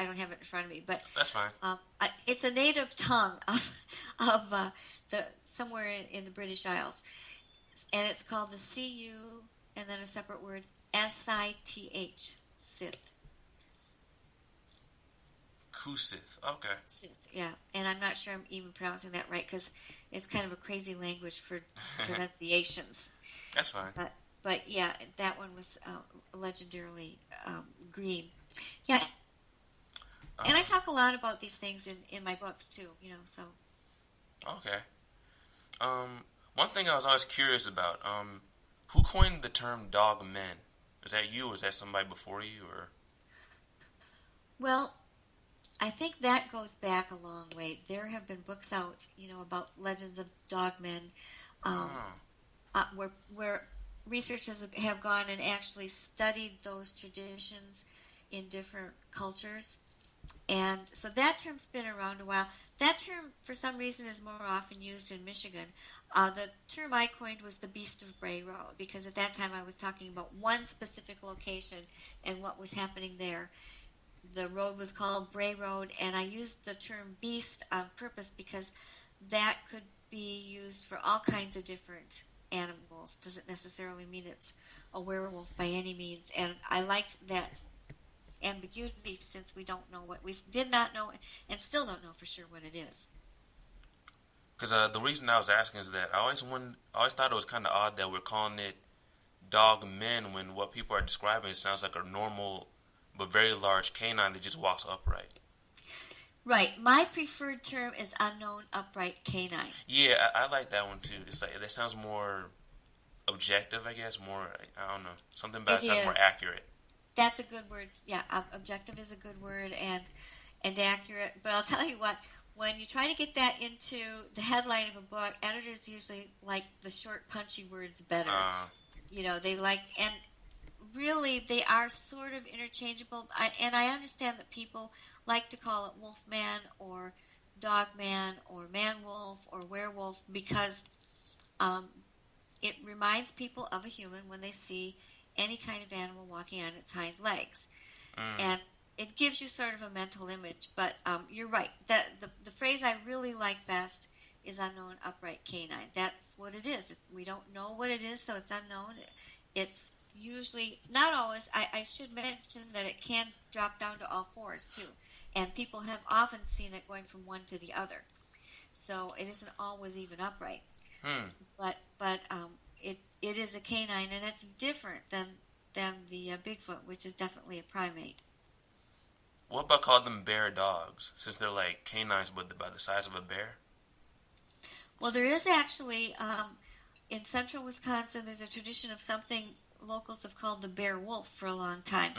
don't have it in front of me, but that's fine. It's a native tongue of somewhere in the British Isles, and it's called the CU and then a separate word SITH, Sith. Kusith, okay. Sith, yeah, and I'm not sure I'm even pronouncing that right because it's kind of a crazy language for pronunciations. That's fine. But yeah, that one was legendarily green. Yeah, and I talk a lot about these things in my books too. So. Okay. One thing I was always curious about, who coined the term Dogmen? Is that you, or is that somebody before you, or? Well, I think that goes back a long way. There have been books out, about legends of dogmen, where researchers have gone and actually studied those traditions in different cultures. And so that term's been around a while. That term, for some reason, is more often used in Michigan. The term I coined was the Beast of Bray Road, because at that time I was talking about one specific location and what was happening there. The road was called Bray Road, and I used the term beast on purpose because that could be used for all kinds of different animals. Doesn't necessarily mean it's a werewolf by any means. And I liked that ambiguity, since we don't know what we did not know and still don't know for sure what it is. Because the reason I was asking is that I always thought it was kind of odd that we're calling it Dogmen when what people are describing sounds like a normal but very large canine that just walks upright. Right. My preferred term is unknown upright canine. Yeah, I like that one too. It's like that sounds more objective, I guess. More, I don't know, something about it sounds more accurate. That's a good word. Yeah, objective is a good word and accurate. But I'll tell you what, when you try to get that into the headline of a book, editors usually like the short, punchy words better. They like, and really they are sort of interchangeable. And I understand that people like to call it Wolfman or Dogman or Man-Wolf or Werewolf because it reminds people of a human when they see any kind of animal walking on its hind legs. And it gives you sort of a mental image. But you're right. The phrase I really like best is unknown upright canine. That's what it is. We don't know what it is, so it's unknown. It's usually, not always, I should mention that it can drop down to all fours too. And people have often seen it going from one to the other. So it isn't always even upright. But it is a canine, and it's different than the Bigfoot, which is definitely a primate. What about call them bear dogs, since they're like canines but about the size of a bear? Well, there is actually, in central Wisconsin, there's a tradition of something locals have called the bear wolf for a long time.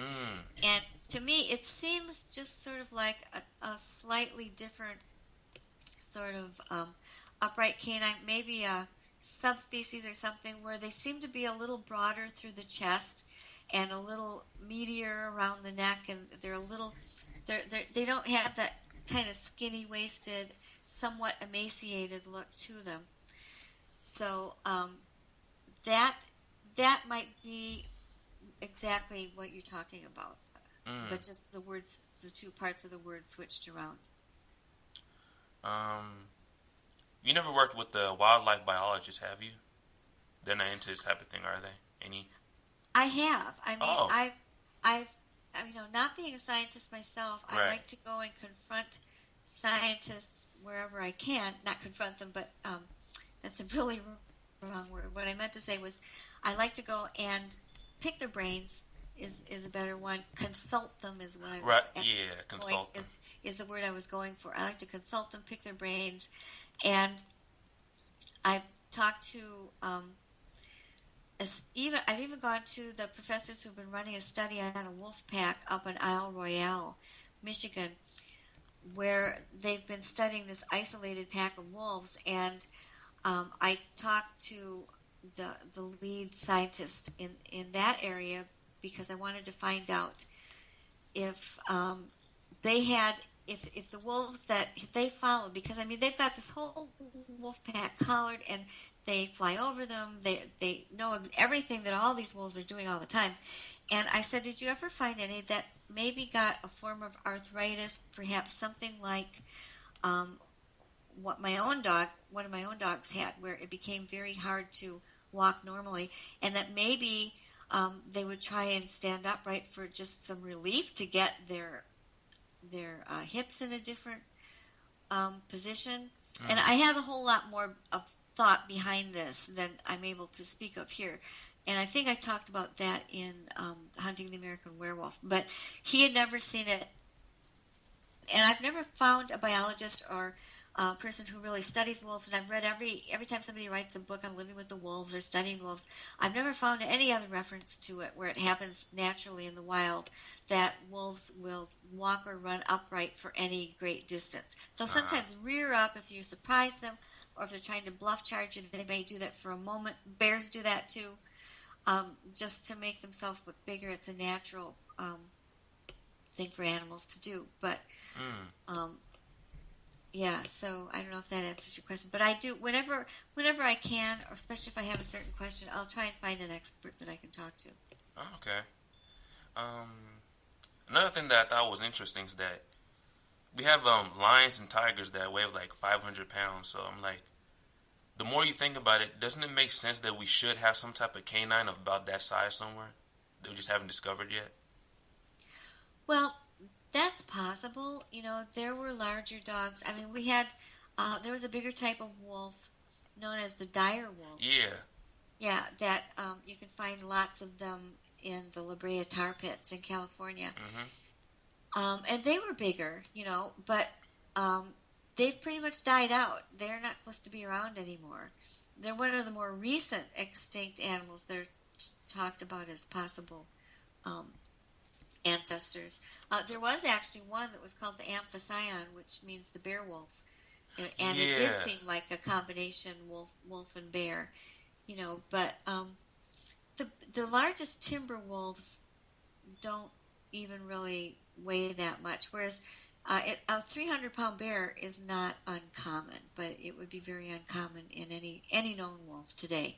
And to me, it seems just sort of like a slightly different sort of upright canine, maybe a subspecies or something, where they seem to be a little broader through the chest and a little meatier around the neck, and they don't have that kind of skinny waisted, somewhat emaciated look to them. So that might be exactly what you're talking about, but just the two parts of the word switched around. You never worked with the wildlife biologists, have you? They're not into this type of thing, are they? Any? I have. I mean, I've not being a scientist myself, I like to go and confront scientists wherever I can. Not confront them, but that's a really wrong word. What I meant to say was I like to go and pick their brains is a better one. Consult them is what I was consult them. Is the word I was going for. I like to consult them, pick their brains, and I've talked to I've even gone to the professors who've been running a study on a wolf pack up in Isle Royale, Michigan, where they've been studying this isolated pack of wolves, and I talked to the lead scientist in that area because I wanted to find out if they had if the wolves that they followed, because I mean they've got this whole wolf pack collared and they fly over them, they know everything that all these wolves are doing all the time. And I said, did you ever find any that maybe got a form of arthritis, perhaps something like what one of my own dogs had, where it became very hard to walk normally, and that maybe they would try and stand upright for just some relief to get their hips in a different position. And I had a whole lot more of thought behind this than I'm able to speak of here. And I think I talked about that in Hunting the American Werewolf. But he had never seen it. And I've never found a biologist or a person who really studies wolves. And I've read every time somebody writes a book on living with the wolves or studying wolves, I've never found any other reference to it where it happens naturally in the wild that wolves will walk or run upright for any great distance. They'll sometimes rear up if you surprise them, or if they're trying to bluff charge you, they may do that for a moment. Bears do that too. Just to make themselves look bigger. It's a natural thing for animals to do. But, yeah, so I don't know if that answers your question. But I do, whenever I can, or especially if I have a certain question, I'll try and find an expert that I can talk to. Oh, okay. Another thing that I thought was interesting is that we have lions and tigers that weigh like 500 pounds. So I'm like, the more you think about it, doesn't it make sense that we should have some type of canine of about that size somewhere that we just haven't discovered yet? Well, that's possible. You know, there were larger dogs. I mean, we had, there was a bigger type of wolf known as the dire wolf. Yeah. Yeah, that you can find lots of them in the La Brea tar pits in California. And they were bigger, you know, but they've pretty much died out. They're not supposed to be around anymore. They're one of the more recent extinct animals that are talked about as possible ancestors. There was actually one that was called the Amphision, which means the bear wolf. And it did seem like a combination wolf and bear, you know, but the largest timber wolves don't even really weigh that much, whereas a 300-pound bear is not uncommon, but it would be very uncommon in any known wolf today.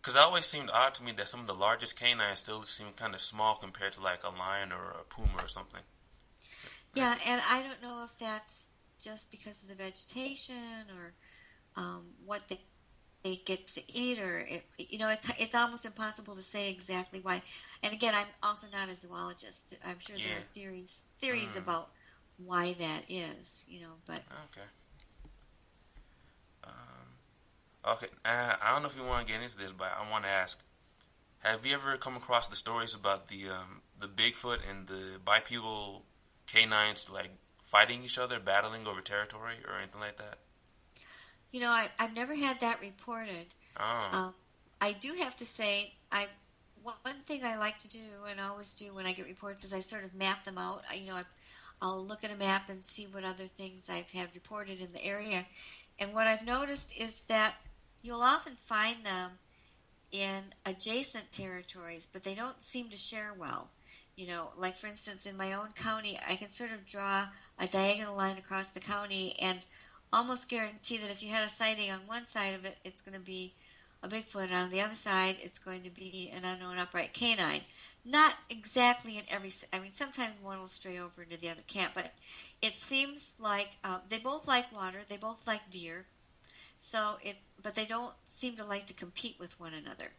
Because it always seemed odd to me that some of the largest canines still seem kind of small compared to like a lion or a puma or something. Yeah, and I don't know if that's just because of the vegetation or what they get to eat, or you know, it's almost impossible to say exactly why. And again, I'm also not a zoologist. I'm sure there are theories about why that is, you know. But okay. I don't know if you want to get into this, but I want to ask: have you ever come across the stories about the Bigfoot and the bipedal canines like fighting each other, battling over territory, or anything like that? You know, I've never had that reported. I do have to say, one thing I like to do and always do when I get reports is I sort of map them out. I'll look at a map and see what other things I've had reported in the area. And what I've noticed is that you'll often find them in adjacent territories, but they don't seem to share well. You know, like for instance, in my own county, I can sort of draw a diagonal line across the county and almost guarantee that if you had a sighting on one side of it, it's going to be a Bigfoot, and on the other side, it's going to be an unknown upright canine. Not exactly in every, I mean, sometimes one will stray over into the other camp, but it seems like they both like water, they both like deer, but they don't seem to like to compete with one another.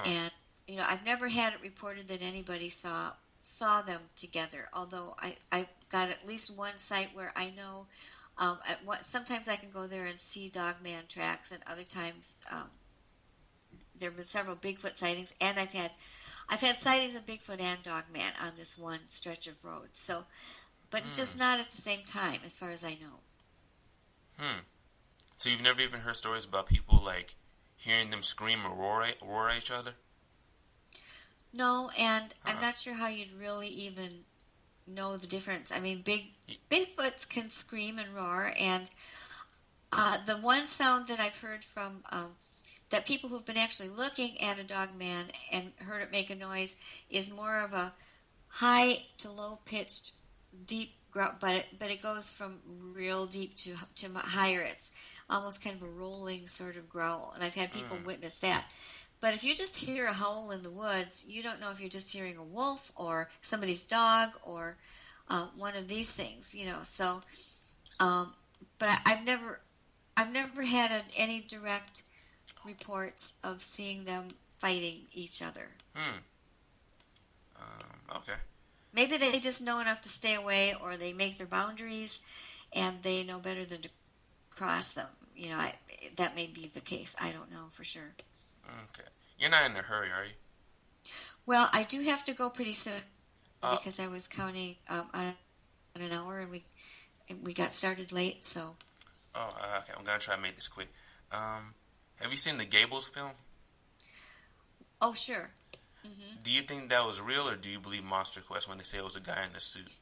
And, you know, I've never had it reported that anybody saw them together, although I got at least one site where I know sometimes I can go there and see Dogman tracks, and other times there have been several Bigfoot sightings, and I've had sightings of Bigfoot and Dogman on this one stretch of road. So, but just not at the same time, as far as I know. So you've never even heard stories about people like hearing them scream or roar at each other? No, and I'm not sure how you'd really even know the difference. I mean, Bigfoots can scream and roar, and the one sound that I've heard from that people who've been actually looking at a Dogman and heard it make a noise is more of a high to low pitched, deep growl, but it goes from real deep to higher. It's almost kind of a rolling sort of growl, and I've had people witness that. But if you just hear a howl in the woods, you don't know if you're just hearing a wolf or somebody's dog or one of these things, you know. So, but I've never had any direct reports of seeing them fighting each other. Okay. Maybe they just know enough to stay away, or they make their boundaries, and they know better than to cross them. You know, that may be the case. I don't know for sure. Okay. You're not in a hurry, are you? Well, I do have to go pretty soon Uh, because I was counting on an hour and we got started late. So. Okay. I'm gonna try to make this quick. Have you seen the Gables film? Oh, sure. Mm-hmm. Do you think that was real, or do you believe MonsterQuest when they say it was a guy in a suit?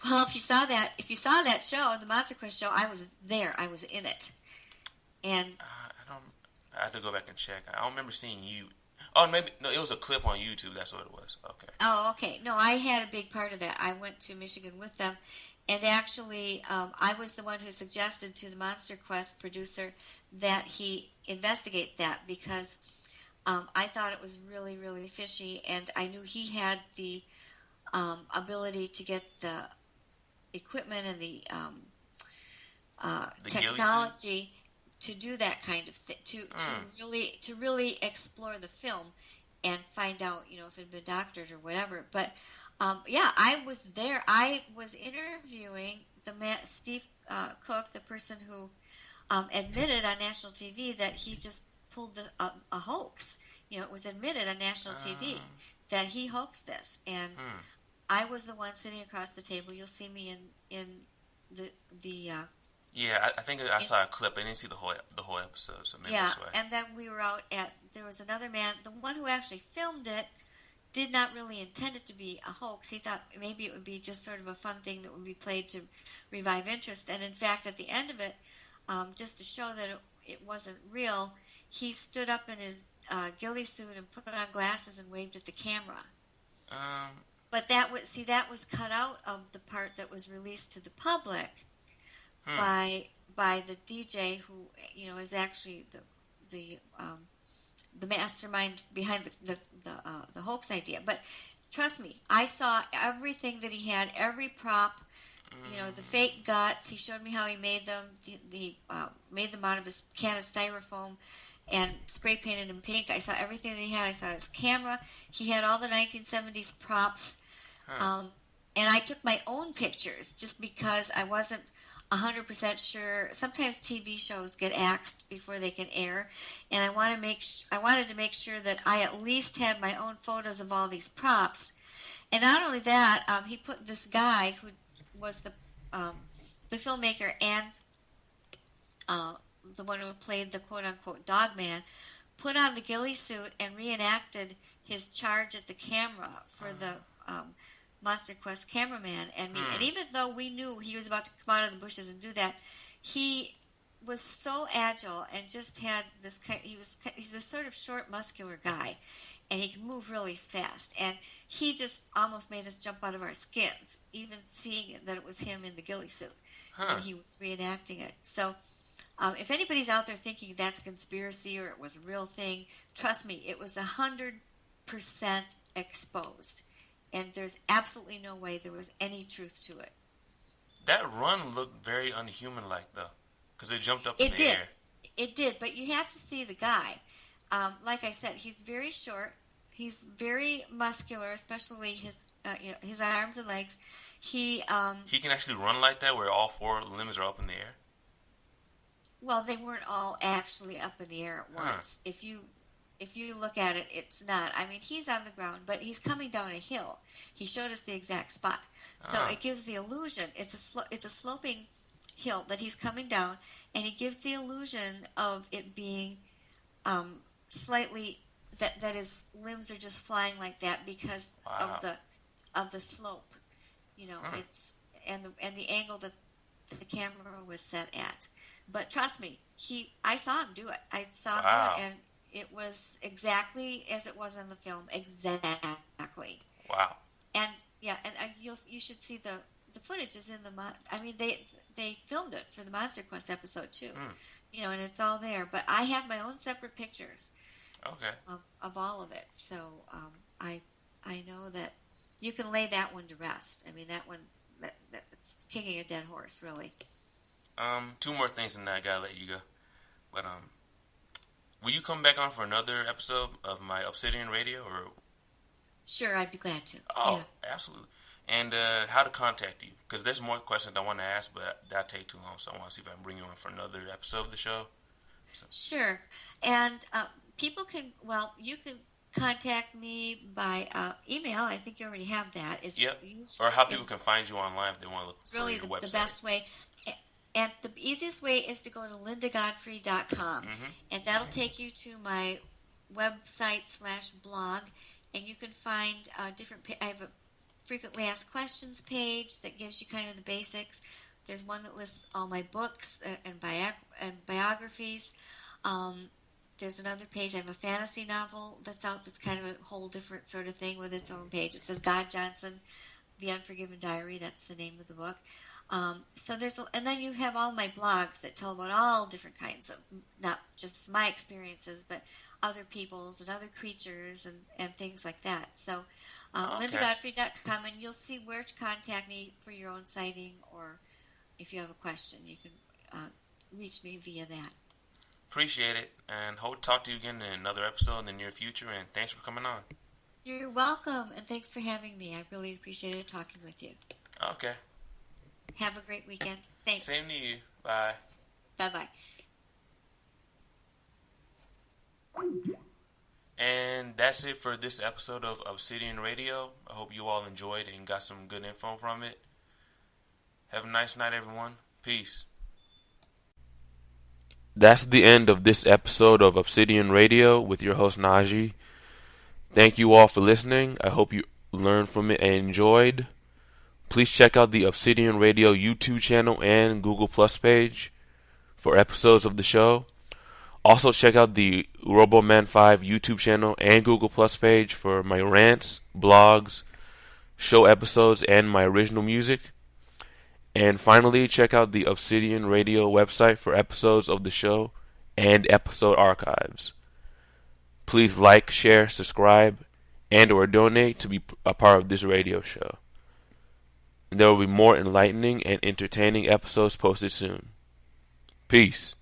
Well, if you saw that show, the MonsterQuest show, I was there. I was in it, and I don't. I have to go back and check. I don't remember seeing you. Oh, maybe no. It was a clip on YouTube. That's what it was. Okay. oh, okay. No, I had a big part of that. I went to Michigan with them, and actually, I was the one who suggested to the MonsterQuest producer that he investigate that because I thought it was really, really fishy, and I knew he had the ability to get the equipment and the technology to do that kind of thing, to really explore the film and find out, if it had been doctored or whatever. But yeah, I was there. I was interviewing the man, Steve Cook, the person who admitted on national TV that he just pulled a hoax. It was admitted on national TV that he hoaxed this, and I was the one sitting across the table. You'll see me in the Yeah, I think I saw a clip. I didn't see the whole episode, so maybe that's why. And then we were out there was another man, the one who actually filmed it did not really intend it to be a hoax. He thought maybe it would be just sort of a fun thing that would be played to revive interest. And in fact, at the end of it, just to show that it wasn't real, he stood up in his ghillie suit and put on glasses and waved at the camera. But that was cut out of the part that was released to the public by the DJ who is actually the mastermind behind the hoax idea. But trust me, I saw everything that he had, every prop. The fake guts. He showed me how he made them. He made them out of a can of styrofoam and spray painted them pink. I saw everything that he had. I saw his camera. He had all the 1970s props. And I took my own pictures just because I wasn't 100% sure. Sometimes TV shows get axed before they can air, and I wanted to make sure that I at least had my own photos of all these props. And not only that, he put this guy who was the filmmaker and the one who played the quote-unquote Dogman, put on the ghillie suit and reenacted his charge at the camera for the MonsterQuest cameraman and me. And even though we knew he was about to come out of the bushes and do that, he was so agile and just had this he's a sort of short, muscular guy, and he can move really fast. And he just almost made us jump out of our skins, even seeing that it was him in the ghillie suit when he was reenacting it. So if anybody's out there thinking that's a conspiracy or it was a real thing, trust me, it was 100% exposed. And there's absolutely no way there was any truth to it. That run looked very unhuman-like, though, because it jumped up in the air. It did, but you have to see the guy. Like I said, he's very short. He's very muscular, especially his arms and legs. He can actually run like that, where all four limbs are up in the air. Well, they weren't all actually up in the air at once. If you look at it, it's not. I mean, he's on the ground, but he's coming down a hill. He showed us the exact spot, so it gives the illusion. It's a sloping hill that he's coming down, and he gives the illusion of it being slightly that his limbs are just flying like that because of the slope. It's and the angle that the camera was set at. But trust me, I saw him do it. I saw him do it, and it was exactly as it was in the film. Exactly. Wow. And yeah, and you should see the footage is in the. I mean, they filmed it for the MonsterQuest episode too. And it's all there. But I have my own separate pictures. Okay. Of all of it, so I know that you can lay that one to rest. I mean, that one's that's kicking a dead horse, really. Two more things, and I gotta let you go. But will you come back on for another episode of my Obsidian-Radio, or? Sure, I'd be glad to. Oh, yeah. Absolutely. And how to contact you? Because there's more questions I want to ask, but that'll take too long. So I want to see if I can bring you on for another episode of the show. So. Sure. And People can, well, you can contact me by email. I think you already have that. Yep. Or how people can find you online if they want to look it's for really your website. the best way. And the easiest way is to go to lindagodfrey.com. And that'll take you to my website/blog. And you can find different, I have a frequently asked questions page that gives you kind of the basics. There's one that lists all my books and biographies. There's another page. I have a fantasy novel that's out that's kind of a whole different sort of thing with its own page. It says God Johnson, The Unforgiven Diary. That's the name of the book. So and then you have all my blogs that tell about all different kinds of, not just my experiences, but other people's and other creatures and things like that. So lindagodfrey.com, and you'll see where to contact me for your own sighting, or if you have a question, you can reach me via that. Appreciate it, and hope to talk to you again in another episode in the near future, and thanks for coming on. You're welcome, and thanks for having me. I really appreciated talking with you. Okay. Have a great weekend. Thanks. Same to you. Bye. Bye-bye. And that's it for this episode of Obsidian-Radio. I hope you all enjoyed and got some good info from it. Have a nice night, everyone. Peace. That's the end of this episode of Obsidian-Radio with your host, Najee. Thank you all for listening. I hope you learned from it and enjoyed. Please check out the Obsidian-Radio YouTube channel and Google Plus page for episodes of the show. Also check out the RoboMan5 YouTube channel and Google Plus page for my rants, blogs, show episodes, and my original music. And finally, check out the Obsidian-Radio website for episodes of the show and episode archives. Please like, share, subscribe, and or donate to be a part of this radio show. There will be more enlightening and entertaining episodes posted soon. Peace.